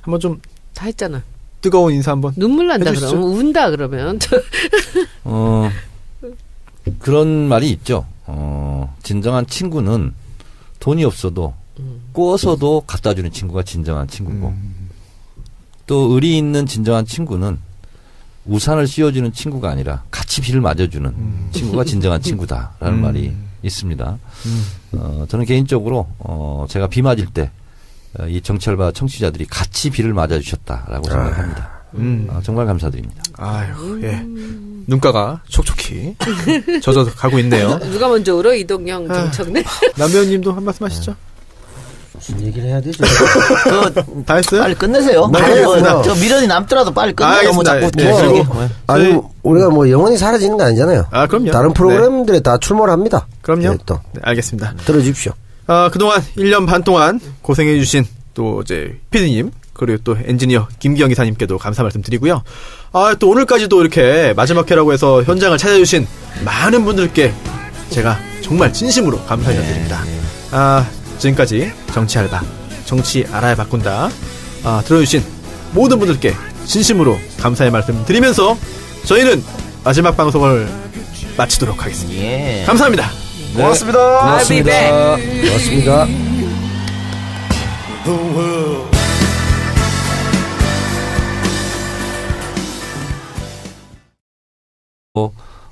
한번 좀 다 했잖아. 뜨거운 인사 한번. 눈물 난다 해주시죠. 그러면. 운다 그러면. 그런 말이 있죠. 진정한 친구는 돈이 없어도 꾸어서도 갖다 주는 친구가 진정한 친구고 또 의리 있는 진정한 친구는 우산을 씌워주는 친구가 아니라 같이 비를 맞아주는 친구가 진정한 친구다라는 말이 있습니다. 저는 개인적으로 제가 비 맞을 때 이 정치알바 청취자들이 같이 비를 맞아주셨다라고 생각합니다. 정말 감사드립니다. 아유, 예. 눈가가 촉촉히 젖어 가고 있네요. 누가 먼저 울어? 이동영, 정청래? 남배우님도 한 말씀 하시죠. 무슨 얘기를 해야 되죠? 다 했어요? 빨리 끝내세요. 네, 빨리 알겠습니다. 저 미련이 남더라도 빨리 끝내요. 뭐 알겠습니다. 자꾸 네, 계속. 그리고 네. 아니, 우리가 뭐 영원히 사라지는 거 아니잖아요. 아, 그럼요. 다른 프로그램들에 다 출몰 합니다. 그럼요. 네, 또. 네, 알겠습니다. 들어주십시오. 그동안 1년 반 동안 고생해주신 또 이제 PD님, 그리고 또 엔지니어 김기영 기사님께도 감사 말씀 드리고요. 또 오늘까지도 이렇게 마지막 회라고 해서 현장을 찾아주신 많은 분들께 제가 정말 진심으로 감사 인사드립니다. 지금까지 정치 알바, 정치 알아야 바꾼다. 들어주신 모든 분들께 진심으로 감사의 말씀 드리면서 저희는 마지막 방송을 마치도록 하겠습니다. 예. 감사합니다. 고맙습니다. I'll be back. 고맙습니다.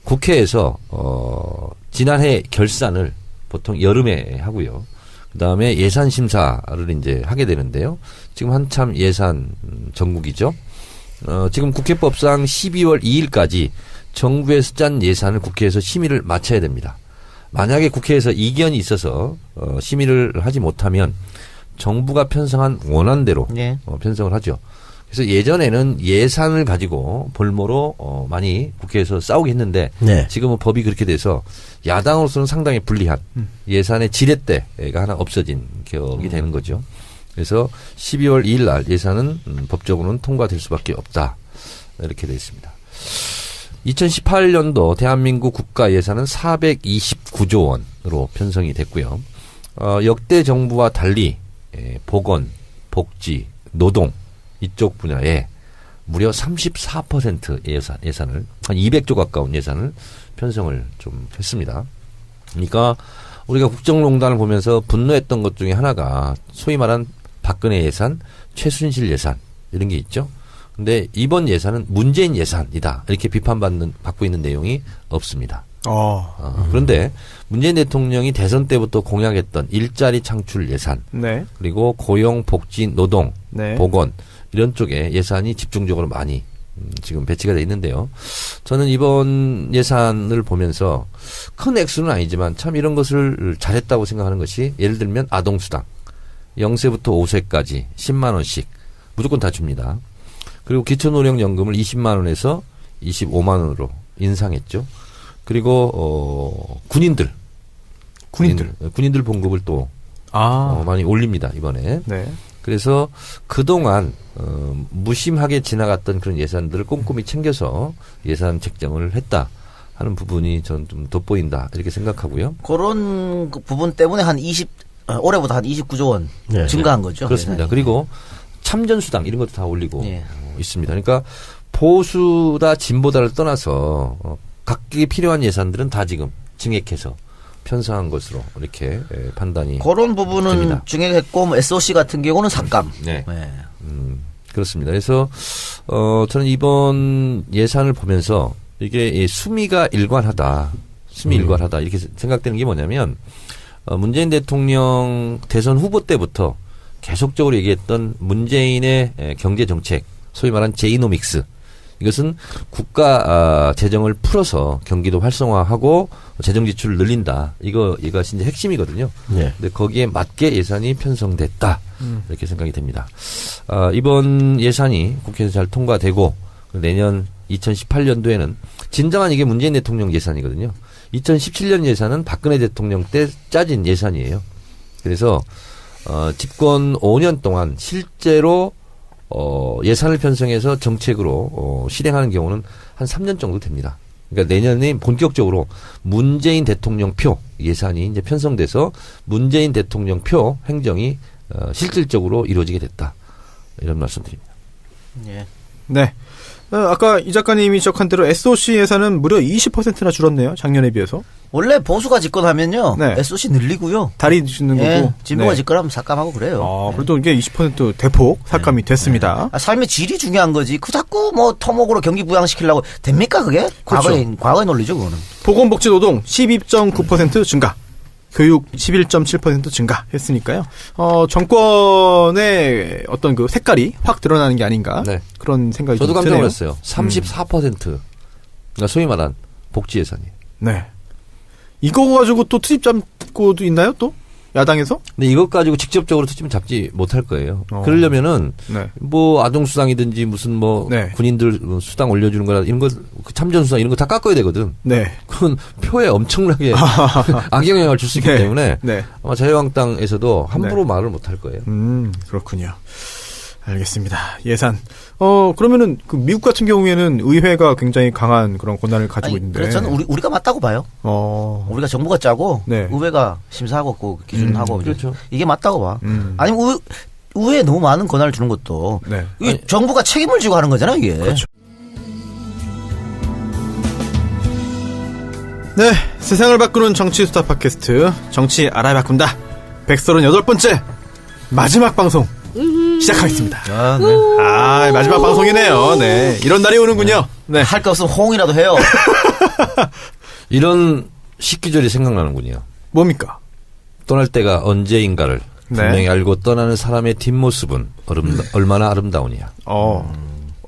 국회에서 지난해 결산을 보통 여름에 하고요. 그다음에 예산 심사를 이제 하게 되는데요. 지금 한참 예산 전국이죠. 지금 국회법상 12월 2일까지 정부에서 짠 예산을 국회에서 심의를 마쳐야 됩니다. 만약에 국회에서 이견이 있어서 심의를 하지 못하면 정부가 편성한 원안대로 예. 편성을 하죠. 그래서 예전에는 예산을 가지고 볼모로 많이 국회에서 싸우게 했는데 네. 지금은 법이 그렇게 돼서 야당으로서는 상당히 불리한 예산의 지렛대가 하나 없어진 격이 되는 거죠. 그래서 12월 2일 날 예산은 법적으로는 통과될 수밖에 없다. 이렇게 되어 있습니다. 2018년도 대한민국 국가 예산은 429조 원으로 편성이 됐고요. 역대 정부와 달리 보건, 복지, 노동 이쪽 분야에 무려 34% 예산을 한 200조 가까운 예산을 편성을 좀 했습니다. 그러니까 우리가 국정농단을 보면서 분노했던 것 중에 하나가 소위 말한 박근혜 예산, 최순실 예산 이런 게 있죠. 근데 이번 예산은 문재인 예산이다 이렇게 받고 있는 내용이 없습니다. 그런데 문재인 대통령이 대선 때부터 공약했던 일자리 창출 예산, 네. 그리고 고용, 복지, 노동, 네. 보건 이런 쪽에 예산이 집중적으로 많이 지금 배치가 돼 있는데요. 저는 이번 예산을 보면서 큰 액수는 아니지만 참 이런 것을 잘했다고 생각하는 것이 예를 들면 아동수당 0세부터 5세까지 10만 원씩 무조건 다 줍니다. 그리고 기초노령연금을 20만 원에서 25만 원으로 인상했죠. 그리고 군인들 봉급을 또 많이 올립니다 이번에. 네. 그래서 그동안 무심하게 지나갔던 그런 예산들을 꼼꼼히 챙겨서 예산 책정을 했다 하는 부분이 저는 좀 돋보인다 이렇게 생각하고요. 그런 그 부분 때문에 올해보다 한 29조 원 네. 증가한 거죠. 그렇습니다. 예산이. 그리고 참전수당 이런 것도 다 올리고 예. 있습니다. 그러니까 보수다 진보다를 떠나서 각기 필요한 예산들은 다 지금 증액해서 편성한 것으로 이렇게 판단이 그런 부분은 됩니다. 증액했고 뭐 SOC 같은 경우는 삭감. 네. 네. 그렇습니다. 그래서 저는 이번 예산을 보면서 이게 수미가 일관하다. 이렇게 생각되는 게 뭐냐면 문재인 대통령 대선 후보 때부터 계속적으로 얘기했던 문재인의 경제 정책, 소위 말한 제이노믹스. 이것은 국가 재정을 풀어서 경기도 활성화하고 재정 지출을 늘린다. 이것이 이제 핵심이거든요. 네. 근데 거기에 맞게 예산이 편성됐다. 이렇게 생각이 됩니다. 이번 예산이 국회에서 잘 통과되고 내년 2018년도에는 진정한 이게 문재인 대통령 예산이거든요. 2017년 예산은 박근혜 대통령 때 짜진 예산이에요. 그래서 집권 5년 동안 실제로 예산을 편성해서 정책으로 실행하는 경우는 한 3년 정도 됩니다. 그러니까 내년에 본격적으로 문재인 대통령 표 예산이 이제 편성돼서 문재인 대통령 표 행정이 실질적으로 이루어지게 됐다. 이런 말씀드립니다. 예. 네. 아까 이 작가님이 지적한 대로 SOC 예산은 무려 20%나 줄었네요. 작년에 비해서. 원래 보수가 집권하면요. 네. SOC 늘리고요. 다리 주는 예. 거고. 진보가 네. 집권하면 삭감하고 그래요. 그래도 이게 20% 대폭 삭감이 됐습니다. 삶의 질이 중요한 거지. 그 자꾸 뭐 토목으로 경기 부양시키려고 됩니까 그게? 그렇죠. 과거의 논리죠 그거는. 보건복지노동 12.9% 증가. 교육 11.7% 증가했으니까요. 정권의 어떤 그 색깔이 확 드러나는 게 아닌가. 네. 그런 생각이 저도 좀 깜짝 드네요. 놀랐어요. 34%. 그러니까 소위 말한 복지 예산이에요. 네. 이거 가지고 또 투입 잡고도 있나요 또? 야당에서? 근데 이것 가지고 직접적으로 투입은 잡지 못할 거예요. 어. 그러려면은 네. 뭐 아동수당이든지 무슨 뭐 네. 군인들 수당 올려주는 거라 이런 거 참전수당 이런 거 다 깎아야 되거든. 네. 그건 표에 엄청나게 악영향을 줄 수 있기 네. 때문에 네. 아마 자유한국당에서도 함부로 말을 못할 거예요. 그렇군요. 알겠습니다. 예산. 그러면은 그 미국 같은 경우에는 의회가 굉장히 강한 그런 권한을 가지고 있는데. 그래서 저는 우리가 맞다고 봐요. 우리가 정부가 짜고 네. 의회가 심사하고 그 기준하고 이제 그렇죠. 이게 맞다고 봐. 음. 아니면 의회에 너무 많은 권한을 주는 것도 네. 이 정부가 책임을 지고 하는 거잖아 이게. 그렇죠. 네. 세상을 바꾸는 정치 수다 팟캐스트 정치 알아야 바꾼다. 138번째 마지막 방송 시작하겠습니다. 아, 네. 마지막 방송이네요. 네. 이런 날이 오는군요. 네. 할 거 없으면 호응이라도 해요. 이런 식기절이 생각나는군요. 뭡니까? 떠날 때가 언제인가를 네. 분명히 알고 떠나는 사람의 뒷모습은 얼마나 아름다우냐.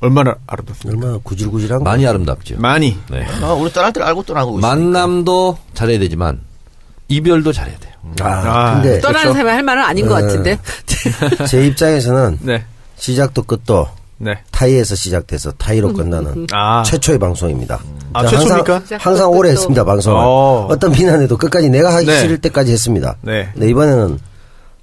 얼마나 아름답습니까? 얼마나 구질구질한 거. 많이 아름답죠. 많이. 네. 우리 떠날 때를 알고 떠나고 있으니까. 만남도 잘해야 되지만 이별도 잘해야 돼요. 근데 떠나는 사람이 할 말은 아닌 것 같은데. 제 입장에서는 네. 시작도 끝도 네. 타이에서 시작돼서 타이로 끝나는 최초의 방송입니다. 저 최초입니까? 항상 오래 했습니다, 방송을. 어떤 비난에도 끝까지 내가 하기 네. 싫을 때까지 했습니다. 네. 근데 이번에는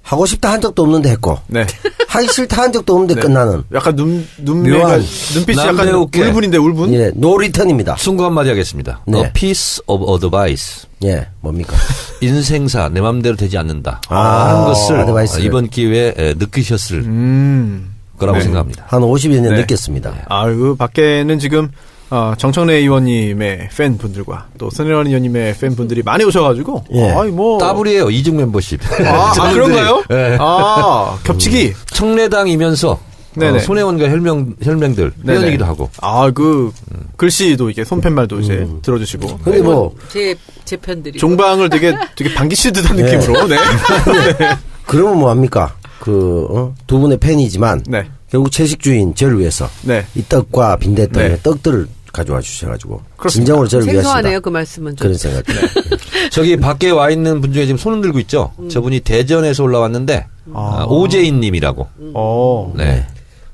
하고 싶다 한 적도 없는데 했고, 네. 하기 싫다 한 적도 없는데 네. 끝나는. 약간 눈매가 묘한 눈빛이 약간 남배우께. 울분인데 울분? 예, 노 리턴입니다. 충고 한마디 하겠습니다. 네. A piece of advice. 예, 뭡니까? 인생사 내 맘대로 되지 않는다. 아, 하는 것을 어드바이스를. 이번 기회에 느끼셨을 거라고 네. 생각합니다. 한 50여 년 네. 느꼈습니다. 그 밖에는 지금 정청래 의원님의 팬분들과 또 손혜원 의원님의 팬분들이 많이 오셔가지고 예. 따블이에요. 이중 멤버십. 그런가요? 네. 겹치기. 청래당이면서 네네. 손혜원과 혈맹들 네네. 회원이기도 하고. 글씨도 이게 손팻말도 이제 들어주시고. 근데 제 편들이. 종방을 되게 반기시는 듯한 느낌으로. 네. 그러면 뭐합니까? 두 분의 팬이지만, 네. 결국 채식주의인 저를 위해서, 네. 이 떡과 빈대떡의 네. 떡들을 가져와 주셔가지고, 그렇습니다. 진정으로 저를 생소하네요 위하시다. 그 말씀은 좀. 그런 생각. 저기 밖에 와 있는 분 중에 지금 손을 들고 있죠. 저분이 대전에서 올라왔는데 오재인 님이라고. 네.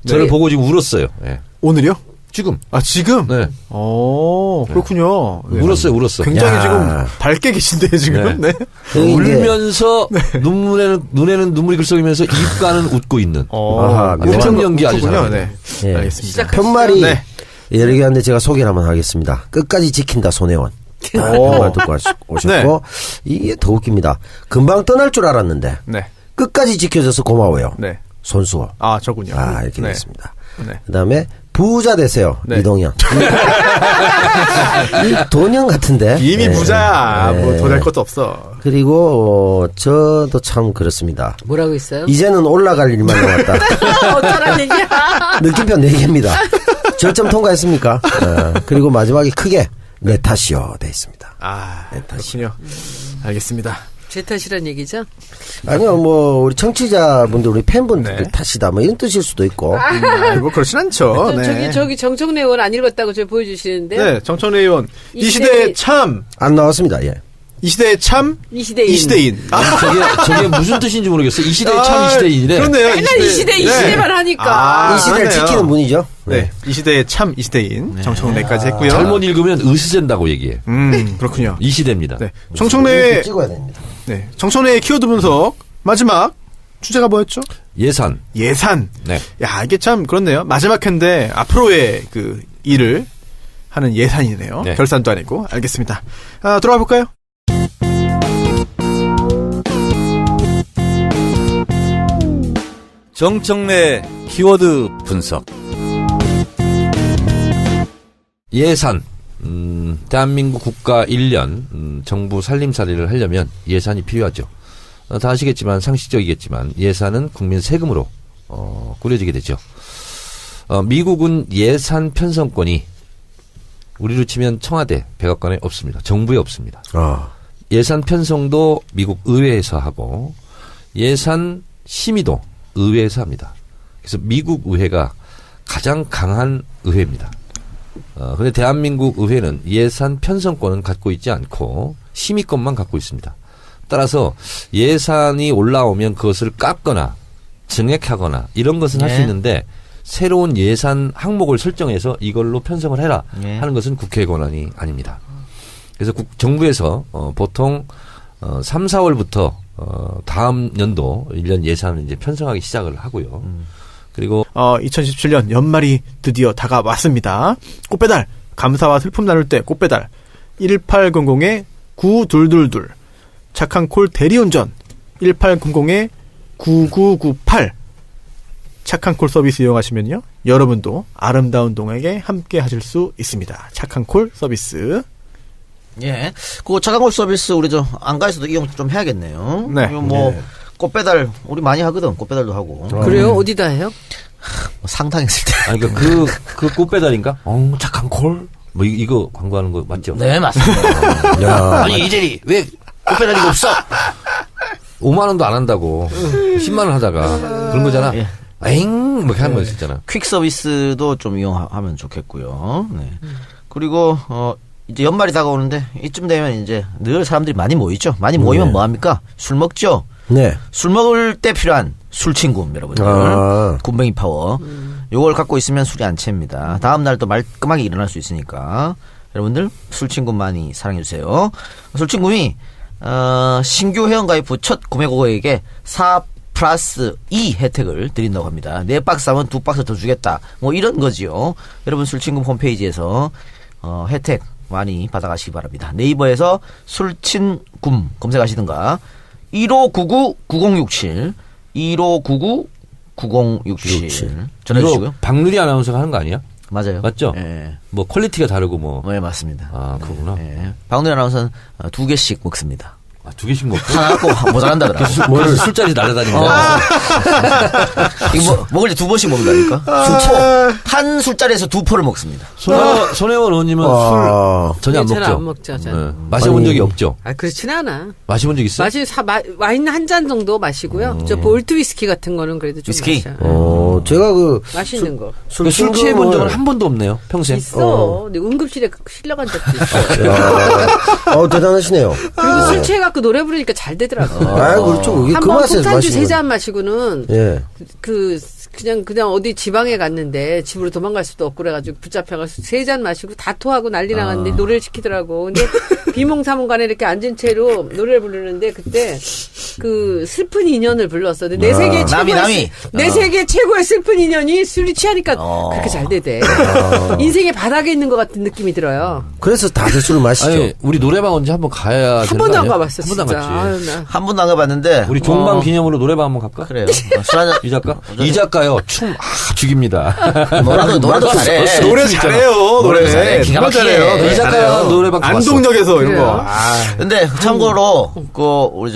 저를 네. 보고 지금 울었어요. 네. 오늘이요? 지금. 지금? 네. 그렇군요. 네. 울었어요. 굉장히 야. 지금 밝게 계신데 지금. 네. 울면서 눈에는 눈물이 글썽이면서 입가는 웃고 있는. 아하, 표정 연기 아주 그렇군요. 잘하네. 네. 예. 알겠습니다. 편말이 네. 여러 개 한데 제가 소개를 한번 하겠습니다. 끝까지 지킨다 손혜원. 편말 듣고 오셨고 이게 더 웃깁니다. 금방 떠날 줄 알았는데 네. 끝까지 지켜줘서 고마워요. 네. 손수호. 저군요. 이렇게 네. 됐습니다. 네. 그다음에 부자 되세요. 네. 이동영. 이 돈형 같은데. 이미 네. 부자야. 네. 뭐 더 될 것도 없어. 그리고 저도 참 그렇습니다. 뭐라고 있어요? 이제는 올라갈 일만 남았다. 어쩌란 얘기야? 느낌표 4개입니다. 절점 통과했습니까? 그리고 마지막에 크게 내 탓이요 돼 있습니다. 아, 그렇군요. 알겠습니다. 제 탓이란 얘기죠? 아니요, 뭐 우리 청취자분들, 우리 팬분들 네. 탓이다, 뭐 이런 뜻일 수도 있고. 뭐 그렇진 않죠. 네. 저기 정청래 의원 안 읽었다고 저 보여주시는데 네, 정청래 의원. 이 이 시대의 참, 안 나왔습니다. 예. 이 시대의 참, 이 시대인. 이 시대인. 저게 무슨 뜻인지 모르겠어. 이 시대의 참 이 시대인이래. 그렇네요. 맨날 이 시대만 하니까. 이 시대를 그러네요. 지키는 분이죠. 네, 이 시대의 참, 이 시대인. 정청래까지 했고요. 잘못 읽으면 으스젠다고 얘기해. 그렇군요. 이 시대입니다. 네, 이렇게 정청래, 찍어야 됩니다. 네, 정청래의 키워드 분석. 마지막 주제가 뭐였죠? 예산. 예산. 네. 야, 이게 참 그렇네요. 마지막 회인데 앞으로의 그 일을 하는 예산이네요. 네. 결산도 아니고. 알겠습니다. 돌아가 볼까요? 정청래 키워드 분석. 예산. 대한민국 국가 1년 정부 살림살이를 하려면 예산이 필요하죠. 다 아시겠지만 상식적이겠지만 예산은 국민 세금으로 꾸려지게 되죠. 미국은 예산 편성권이 우리로 치면 청와대, 백악관에 없습니다. 정부에 없습니다. 예산 편성도 미국 의회에서 하고 예산 심의도 의회에서 합니다. 그래서 미국 의회가 가장 강한 의회입니다. 근데 대한민국 의회는 예산 편성권은 갖고 있지 않고 심의권만 갖고 있습니다. 따라서 예산이 올라오면 그것을 깎거나 증액하거나 이런 것은 할 수 네. 있는데 새로운 예산 항목을 설정해서 이걸로 편성을 해라 네. 하는 것은 국회의 권한이 아닙니다. 그래서 정부에서 보통 3, 4월부터 다음 연도 1년 예산을 이제 편성하기 시작을 하고요. 그리고 2017년 연말이 드디어 다가왔습니다. 꽃배달, 감사와 슬픔 나눌 때 꽃배달 1800-9222 착한 콜 대리운전 1800-9998 착한 콜 서비스 이용하시면요. 여러분도 아름다운 동에게 함께 하실 수 있습니다. 착한 콜 서비스. 예. 그 차강골 서비스 우리 저 안가에서도 이용 좀 해야겠네요. 네. 그리고 뭐 꽃배달 우리 많이 하거든. 꽃배달도 하고. 그래요? 어디다 해요? 뭐 상탕했을 때. 아니 그 꽃배달인가? 착한 콜? 뭐 이거 광고하는 거 맞죠? 네, 맞습니다. 야, 아니 이재리 왜 꽃배달이가 없어? 5만 원도 안 한다고 10만 원 하다가 그런 거잖아. 예. 에잉 뭐 이렇게 하는 거 있었잖아. 퀵 서비스도 좀 이용하면 좋겠고요. 네. 그리고 이제 연말이 다가오는데 이쯤 되면 이제 늘 사람들이 많이 모이죠. 많이 모이면 뭐 합니까? 술 먹죠. 네. 술 먹을 때 필요한 술친굼 여러분들. 군뱅이 파워. 요걸 갖고 있으면 술이 안 채입니다. 다음 날 또 말끔하게 일어날 수 있으니까 여러분들 술친굼 많이 사랑해 주세요. 술친굼이 신규 회원가입 후 첫 구매고객에게 4+2 혜택을 드린다고 합니다. 4박스 하면 2박스 더 주겠다. 뭐 이런 거지요. 여러분 술친굼 홈페이지에서 혜택 많이 받아가시기 바랍니다. 네이버에서 술친굼 검색하시든가 1599-9067 1599-9067 전해 주시고요. 이거 박누리 아나운서가 하는 거 아니야? 맞아요. 맞죠? 예. 뭐 퀄리티가 다르고 뭐. 네, 맞습니다. 아, 그렇구나. 예. 박누리 아나운서는 2개씩 먹습니다. 2개씩 먹고. 하나 갖고 모자란다더라. 그래서 술자리 날아다니는 어. 거야. 이거 먹을 때 2번씩 먹는다니까? 수포. 한 술자리에서 2포를 먹습니다. 손혜원 의원님은 술 전혀 안 네, 먹죠? 잘 안 먹죠, 저는. 네. 마셔본 적이 없죠? 아, 그렇진 않아. 마셔본 적 있어? 와인 한 잔 정도 마시고요. 저 볼트 위스키 같은 거는 그래도 좀 위스키? 마셔. 제가 맛있는 거. 술 취해본 적은 한 번도 없네요, 평생. 있어. 근데 응급실에 실려간 적도 있어. 대단하시네요. 그리고 술 취해갖고 노래 부르니까 잘 되더라고. 그렇죠. 그게 그 한번 맛에 폭탄주 마시는 3잔 마시고는 예. 그냥 어디 지방에 갔는데 집으로 도망갈 수도 없고 그래가지고 붙잡혀가지고 3잔 마시고 다 토하고 난리 나갔는데 노래를 시키더라고. 근데 비몽사몽간에 이렇게 앉은 채로 노래를 부르는데 그때 그 슬픈 인연을 불렀어. 근데 내 세계 최고의 내 세계 최고의 슬픈 인연이 술이 취하니까 그렇게 잘 되대. 인생의 바닥에 있는 것 같은 느낌이 들어요. 그래서 다들 술을 마시죠. 아니, 우리 노래방 언제 한번 가야 한 되는 번도 거 안 아니야? 가봤어. 한 번도 진짜. 안 갔지. 아유, 나. 한 번도 안 가봤는데. 우리 종방 기념으로 노래방 한번 갈까? 그래요. 술 한잔. 이 작가? 이 작가 노래가요. 춤 죽입니다. 노래도 잘해. 노래 잘해요. 노래 잘해. 기가 정말 막히게. 잘해요. 이 작가 노래방 좋았어. 안동역에서 이런 그래요. 거. 아. 근데 참고로 우리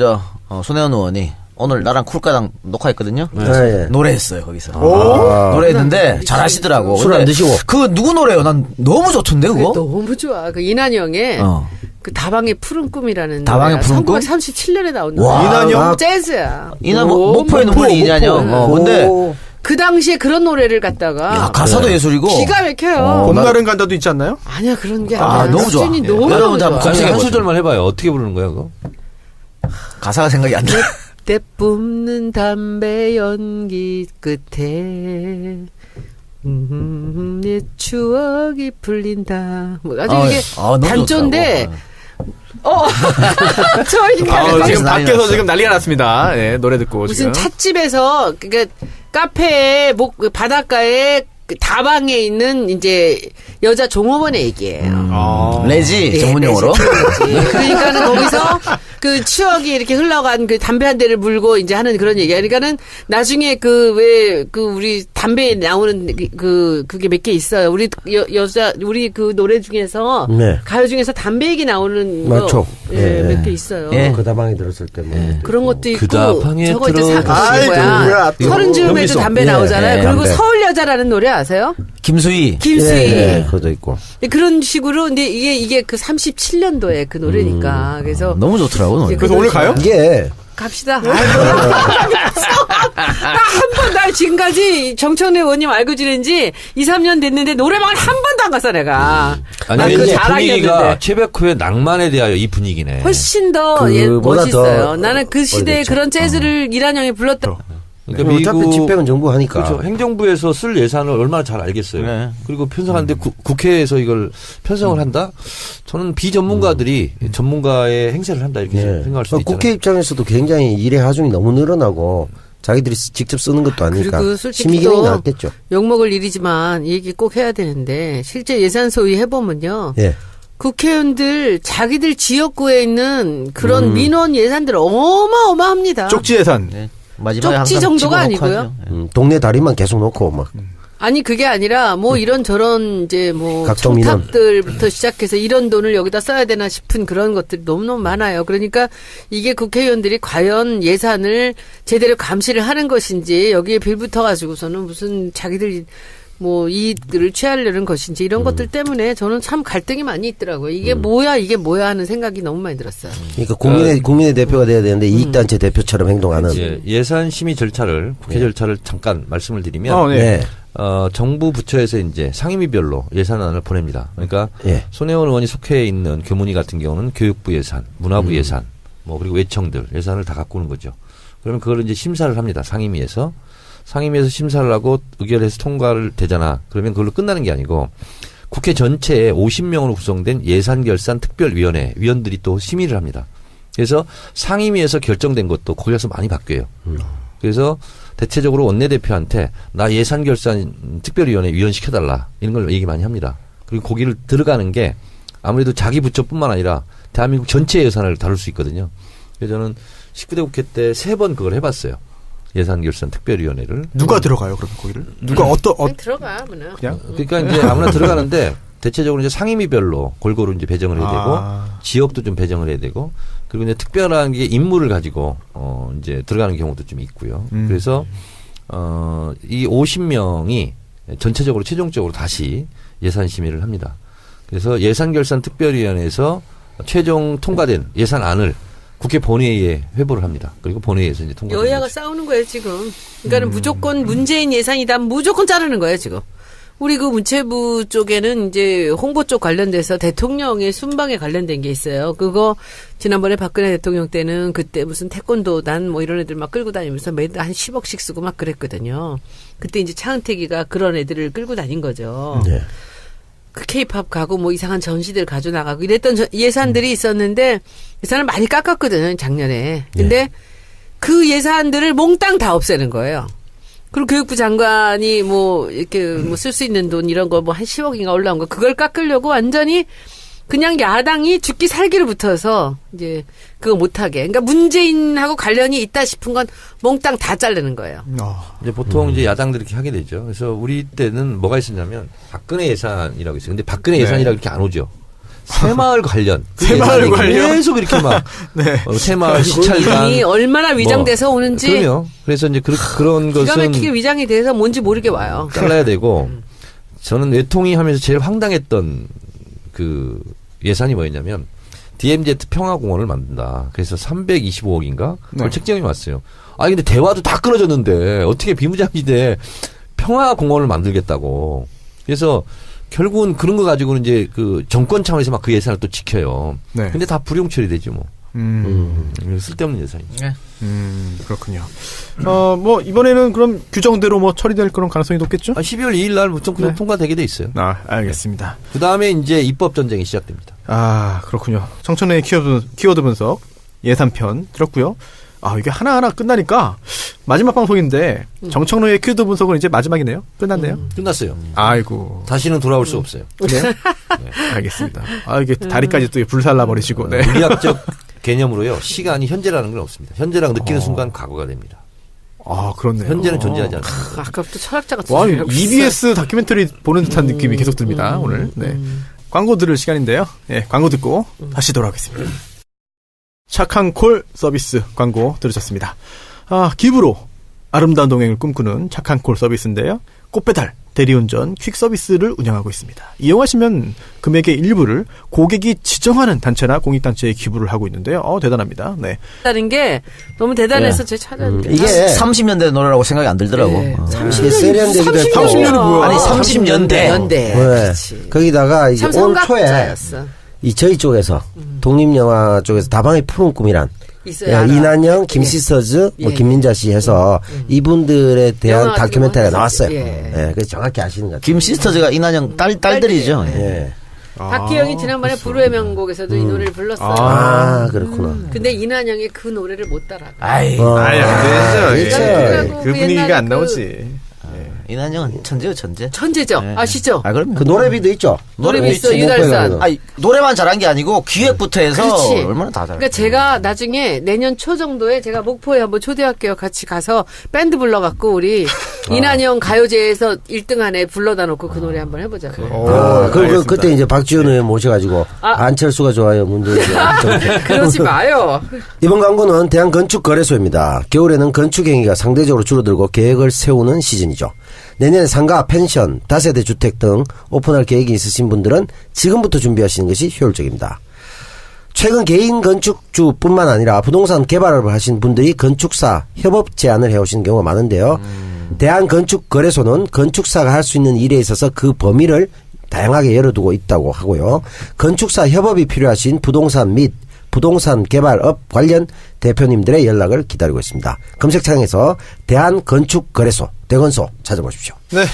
손혜원 의원이 오늘 나랑 쿨가당 녹화했거든요. 예. 노래했어요 거기서. 아. 노래했는데 잘하시더라고. 술안 근데 드시고. 그 누구 노래요? 난 너무 좋던데 그거. 너무 좋아. 그 이난영의 어. 그 다방의 푸른 꿈이라는 다방의 푸른 꿈? 1937년에 나온 와, 노래. 이난영? 재즈야. 이난 오, 목포의 눈물 이난영. 근데 그 당시에 그런 노래를 갖다가 야, 가사도 예술이고. 기가 막혀요. 봄날은 간다도 있지 않나요? 아니야 그런 게 아, 아니라 너무 좋아. 수준이 예. 너무 여러분 다 좋아. 검색해 아니, 한 보세요. 소절만 해봐요. 어떻게 부르는 거야 그거? 가사가 생각이 안 나. 때 뿜는 담배 연기 끝에 내 추억이 풀린다. 뭐 아주 이게 너무 단조인데 좋더라고. 저희 지금 난리 밖에서 났어. 지금 난리가 났습니다. 예, 노래 듣고 무슨 지금. 찻집에서 그러니까 카페에 바닷가에 그 다방에 있는 이제 여자 종업원의 얘기예요. 아. 레지 예, 전문 용어로. 레지. 그러니까는 거기서 그 추억이 이렇게 흘러간 그 담배 한 대를 물고 이제 하는 그런 얘기야. 그러니까는 나중에 우리 담배에 나오는 그게 몇 개 있어요. 우리 여자 우리 그 노래 중에서 네. 가요 중에서 담배 얘기 나오는 맞죠. 거 예. 몇 개 있어요. 예. 그 다방에 들었을 때 뭐. 그런 것도 있고 다방에 저거 이제 들어가- 아이, 뭐야 또. 서른 즈음에도 현미송. 담배 예, 나오잖아요. 예, 그리고 담배. 서울 여자라는 노래 아세요? 김수희. 김수희. 예, 그것도 있고. 그런 식으로 근데 이게 그 37년도에 그 노래니까 그래서 너무 좋더라고 노래. 그래서 오늘 가요? 이게 갑시다. 나 지금까지 정청래 의원님 알고 지낸 지 2, 3년 됐는데 노래방을 한 번도 안 갔어 내가. 아니 난 그 왠지 자랑이었는데. 분위기가 최백호의 낭만에 대하여 이 분위기네. 훨씬 더 그보다 멋있어요. 더 나는 그 시대에 오래됐죠. 그런 재즈를 이란영이 불렀다. 그러니까 어차피 집행은 정부 하니까. 그렇죠. 행정부에서 쓸 예산을 얼마나 잘 알겠어요. 네. 그리고 편성하는데 국회에서 이걸 편성을 한다? 저는 비전문가들이 전문가의 행세를 한다 이렇게 예. 생각할 수도 있잖아요. 국회 입장에서도 굉장히 일의 하중이 너무 늘어나고 자기들이 직접 쓰는 것도 아니니까 그리고 솔직히 심의 기능이 또 낫겠죠. 욕먹을 일이지만 이 얘기 꼭 해야 되는데 실제 예산 소위 해보면요. 예. 국회의원들 자기들 지역구에 있는 그런 민원 예산들 어마어마합니다. 쪽지 예산. 네. 마지막에 쪽지 항상 정도가 집어넣고 아니고요. 하죠. 예. 동네 다리만 계속 놓고 막. 아니 그게 아니라 뭐 이런 저런 이제 뭐 각종 민원. 청탁들부터 시작해서 이런 돈을 여기다 써야 되나 싶은 그런 것들이 너무너무 많아요. 그러니까 이게 국회의원들이 과연 예산을 제대로 감시를 하는 것인지 여기에 빌붙어 가지고서는 무슨 자기들 뭐 이익들을 취하려는 것인지 이런 것들 때문에 저는 참 갈등이 많이 있더라고요. 이게 뭐야 하는 생각이 너무 많이 들었어요. 그러니까 국민의 대표가 돼야 되는데 이익단체 대표처럼 행동하는. 예산 심의 절차를 국회 절차를 잠깐 말씀을 드리면 네. 네. 정부 부처에서 이제 상임위별로 예산안을 보냅니다. 그러니까 예. 손혜원 의원이 속해 있는 교문위 같은 경우는 교육부 예산, 문화부 예산, 뭐 그리고 외청들 예산을 다 갖고 오는 거죠. 그러면 그걸 이제 심사를 합니다. 상임위에서 심사를 하고 의결해서 통과를 되잖아. 그러면 그걸로 끝나는 게 아니고 국회 전체에 50명으로 구성된 예산결산특별위원회 위원들이 또 심의를 합니다. 그래서 상임위에서 결정된 것도 거기 가서 많이 바뀌어요. 그래서 대체적으로 원내대표한테 나 예산결산특별위원회 위원 시켜달라 이런 걸 얘기 많이 합니다. 그리고 거기를 들어가는 게 아무래도 자기 부처뿐만 아니라 대한민국 전체 예산을 다룰 수 있거든요. 그래서 저는 19대 국회 때 3번 그걸 해봤어요. 예산결산특별위원회를. 누가 들어가요, 그러면 거기를? 누가 그냥 들어가 뭐냐. 그냥? 그러니까 이제 아무나 들어가는데 대체적으로 이제 상임위별로 골고루 이제 배정을 해야 되고 지역도 좀 배정을 해야 되고 그리고 이제 특별한 게 임무를 가지고 이제 들어가는 경우도 좀 있고요. 그래서 이 50명이 전체적으로 최종적으로 다시 예산 심의를 합니다. 그래서 예산결산특별위원회에서 최종 통과된 예산안을 국회 본회의에 회부를 합니다. 그리고 본회의에서 이제 통과. 여야가 싸우는 거예요 지금. 그러니까는 무조건 문재인 예산이다 무조건 자르는 거예요 지금. 우리 그 문체부 쪽에는 이제 홍보 쪽 관련돼서 대통령의 순방에 관련된 게 있어요. 그거 지난번에 박근혜 대통령 때는 그때 무슨 태권도단 뭐 이런 애들 막 끌고 다니면서 매달 한 10억씩 쓰고 막 그랬거든요. 그때 이제 차은택이가 그런 애들을 끌고 다닌 거죠. 네. 그 케이팝 가고 뭐 이상한 전시들 가져나가고 이랬던 예산들이 있었는데 예산을 많이 깎았거든요 작년에. 근데 그 예산들을 몽땅 다 없애는 거예요. 그리고 교육부 장관이 뭐 이렇게 뭐 쓸 수 있는 돈 이런 거 뭐 한 10억인가 올라온 거 그걸 깎으려고 완전히 그냥 야당이 죽기 살기로 붙어서 이제 그거 못하게. 그러니까 문재인하고 관련이 있다 싶은 건 몽땅 다 자르는 거예요. 이제 보통 이제 야당들이 이렇게 하게 되죠. 그래서 우리 때는 뭐가 있었냐면 박근혜 예산이라고 있어요. 근데 박근혜 예산이라고 이렇게 안 오죠. 새마을 관련. 새마을 관련? 계속 이렇게 막. 네. 새마을 시찰단. 이미 얼마나 위장돼서 오는지. 그럼요. 그래서 이제 그런 기가 것은 막히게 위장이 돼서 뭔지 모르게 와요. 잘라야 되고 저는 외통위 하면서 제일 황당했던 그 예산이 뭐였냐면 DMZ 평화공원을 만든다. 그래서 325억인가? 그걸 책정이 왔어요. 아니 근데 대화도 다 끊어졌는데 어떻게 비무장지대 평화공원을 만들겠다고. 그래서 결국은 그런 거 가지고는 이제 그 정권 차원에서 막 그 예산을 또 지켜요. 네. 근데 다 불용 처리되죠 뭐. 쓸데없는 예산이죠. 그렇군요. 뭐 이번에는 그럼 규정대로 뭐 처리될 그런 가능성이 높겠죠? 12월 2일 날 무슨 네. 통과되게 돼 있어요. 알겠습니다. 그 다음에 이제 입법 전쟁이 시작됩니다. 그렇군요. 청천의 키워드 분석 예산편 들었고요. 이게 하나하나 끝나니까 마지막 방송인데 정청로의 키워드 분석은 이제 마지막이네요. 끝났네요. 끝났어요. 아이고. 다시는 돌아올 수 없어요. 네. 알겠습니다. 이게 다리까지 또 불살라 버리시고. 네. 물리학적 개념으로요. 시간이 현재라는 건 없습니다. 현재라고 느끼는 순간 과거가 됩니다. 그렇네요. 현재는 존재하지 않습니다. 아까부터 철학자가 EBS 다큐멘터리 보는 듯한 느낌이 계속 듭니다. 오늘. 네. 광고 들을 시간인데요. 광고 듣고 다시 돌아오겠습니다. 착한 콜 서비스 광고 들으셨습니다. 기부로 아름다운 동행을 꿈꾸는 착한 콜 서비스인데요. 꽃배달, 대리운전, 퀵 서비스를 운영하고 있습니다. 이용하시면 금액의 일부를 고객이 지정하는 단체나 공익단체에 기부를 하고 있는데요. 대단합니다. 네. 다는 게 너무 대단해서 제가 찾았는데 이게 30년대 노래라고 생각이 안 들더라고. 네. 어. 30년대기도 했고 30년이 뭐야? 아니 30년대. 네. 그렇지. 거기다가 이제 참 올 초에 성각자였어. 이 저희 쪽에서 독립영화 쪽에서 다방의 푸른 꿈이란 있어요. 알아. 이난영, 김시서즈, 예. 김민자 씨 해서 이분들에 대한 영화 다큐멘터리가 같은 거 나왔어요. 예. 그래서 정확히 아시는 것 같아요. 김 시스터즈가 이난영 딸들이죠. 예. 예. 박기영이 지난번에 불후의 명곡에서도 이 노래를 불렀어요. 그렇구나. 근데 이난영이 그 노래를 못 따라. 아이, 안 되죠. 그렇죠. 그 분위기가 안 나오지. 이난영은 천재요, 천재. 천재죠. 네. 아시죠? 그럼 그 노래비도 있죠. 노래비 있어, 못 유달산. 보여요. 아니, 노래만 잘한 게 아니고 기획부터 해서 그렇지. 얼마나 다 잘해. 그러니까 제가 나중에 내년 초 정도에 제가 목포에 한번 초대할게요. 같이 가서 밴드 불러갖고 우리 이난영 가요제에서 1등 안에 불러다 놓고 그 노래 한번 해보자고요. 그때 이제 박지원 의원 모셔가지고 안철수가 좋아요, 문재인 그러지 마요. 이번 광고는 대한건축거래소입니다. 겨울에는 건축 행위가 상대적으로 줄어들고 계획을 세우는 시즌이죠. 내년에 상가, 펜션, 다세대 주택 등 오픈할 계획이 있으신 분들은 지금부터 준비하시는 것이 효율적입니다. 최근 개인 건축주뿐만 아니라 부동산 개발을 하신 분들이 건축사 협업 제안을 해오시는 경우가 많은데요. 대한건축거래소는 건축사가 할 수 있는 일에 있어서 그 범위를 다양하게 열어두고 있다고 하고요. 건축사 협업이 필요하신 부동산 및 부동산 개발업 관련 대표님들의 연락을 기다리고 있습니다. 검색창에서 대한건축거래소, 대건소 찾아보십시오. 네.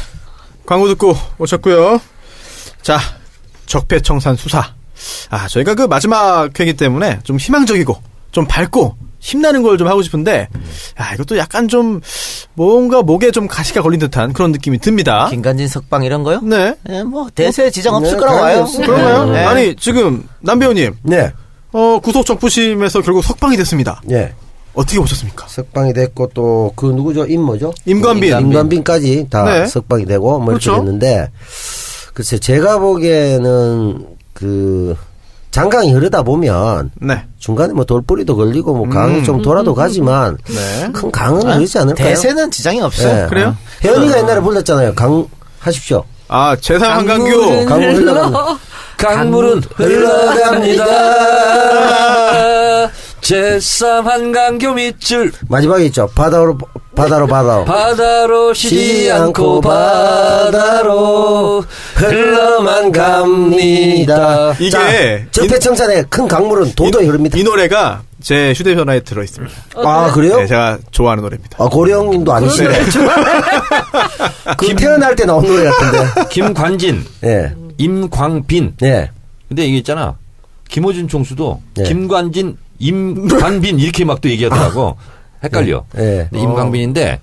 광고 듣고 오셨고요. 자, 적폐청산 수사. 저희가 그 마지막 회기 때문에 좀 희망적이고 좀 밝고 힘나는 걸 좀 하고 싶은데 이것도 약간 좀 뭔가 목에 좀 가시가 걸린 듯한 그런 느낌이 듭니다. 김관진 석방 이런 거요? 네. 예, 뭐 대세 지장 없을 네, 거라고 봐요. 그런가요? 네. 아니, 지금 남 배우님 네. 구속 적부심에서 결국 석방이 됐습니다. 네. 어떻게 보셨습니까? 석방이 됐고 또 그 누구죠? 임모죠? 임관빈. 임관빈까지 다 네. 석방이 되고 뭐 이렇게 그렇죠. 됐는데 글쎄 제가 보기에는 그 장강이 흐르다 보면 네. 중간에 뭐 돌뿌리도 걸리고 뭐 강이 좀 돌아도 가지만 네. 큰 강은 흐르지 않을까요? 대세는 지장이 없어. 네. 그래요? 혜연이가 옛날에 불렀잖아요. 강 하십시오. 제3 한강교. 강물 흘러가는 강물은 흘러갑니다. 제3 한강교 밑줄 마지막에 있죠. 바다로 바다로 쉬지 않고 바다로 흘러만 갑니다. 이게 적폐청산의 큰 강물은 도도히 흐릅니다. 이 노래가 제 휴대전화에 들어있습니다. 그래요? 네, 제가 좋아하는 노래입니다. 고령님도 아니시네. 그 태어날 때 나온 노래 같은데. 김관진, 예. 임광빈. 예. 근데 이게 있잖아. 김어준 총수도 네. 김관진, 임광빈 이렇게 막 또 얘기하더라고. 헷갈려. 예. 근데 임광빈인데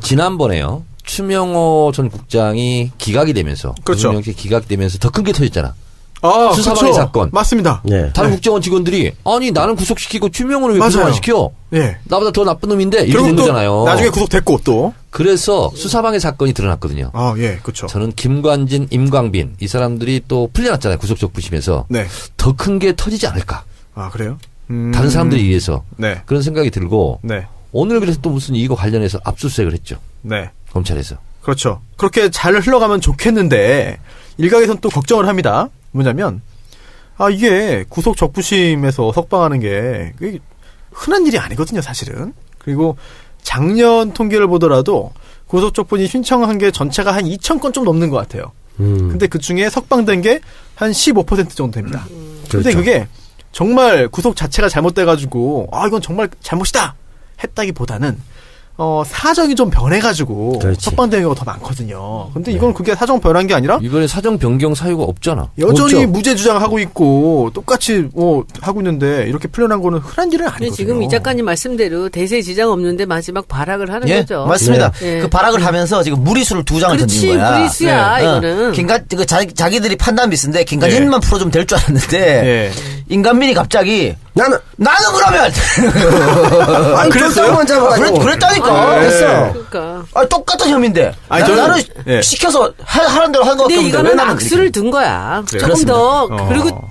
지난번에요. 추명호 전 국장이 기각이 되면서 그렇죠. 기각되면서 더 큰 게 터졌잖아. 수사방의 그쵸. 사건. 맞습니다. 네. 다른 국정원 직원들이 아니 나는 구속시키고 주명을 왜 맞아요. 구속 안 시켜? 예. 나보다 더 나쁜 놈인데 이렇게 결국 된 또 거잖아요. 나중에 구속됐고 또. 그래서 수사방의 사건이 드러났거든요. 예, 그렇죠. 저는 김관진, 임광빈 이 사람들이 또 풀려났잖아요. 구속적 부심에서 네. 더 큰 게 터지지 않을까. 그래요? 다른 사람들에 의해서 네. 그런 생각이 들고 네. 오늘 그래서 또 무슨 이거 관련해서 압수수색을 했죠. 네. 검찰에서. 그렇죠. 그렇게 잘 흘러가면 좋겠는데 일각에선 또 걱정을 합니다. 뭐냐면 이게 구속 적부심에서 석방하는 게 그게 흔한 일이 아니거든요, 사실은. 그리고 작년 통계를 보더라도 구속 적부심 신청한 게 전체가 한 2,000건 좀 넘는 것 같아요. 근데 그 중에 석방된 게 한 15% 정도 됩니다. 근데 그렇죠. 그게 정말 구속 자체가 잘못돼가지고 이건 정말 잘못이다 했다기보다는 사정이 좀 변해가지고 그렇지. 석방되는 경우가 더 많거든요. 근데 이건 그게 사정 변한 게 아니라 이번에 사정 변경 사유가 없잖아. 여전히 없죠. 무죄 주장하고 있고 똑같이 하고 있는데 이렇게 풀려난 거는 흔한 일은 근데 아니거든요. 지금 이 작가님 말씀대로 대세 지장 없는데 마지막 발악을 하는 예, 거죠. 맞습니다. 예. 그 발악을 하면서 지금 무리수를 2장을 던진 그렇지, 거야. 무리수야, 이거는. 자기들이 판단 미스인데 김관진만 풀어주면 될 줄 알았는데 예. 임관민이 갑자기 나는 그러면 그랬어요? 만 잡아가지고. 그랬다니까. 됐어. 그러니까. 똑같은 혐의인데 아니, 저는- 나는 예. 시켜서 하라는 대로 하는 것 근데 같은데 왜 이거는 나는 악수를 둔 거야. 그래요? 조금 더 그렇습니다. 그리고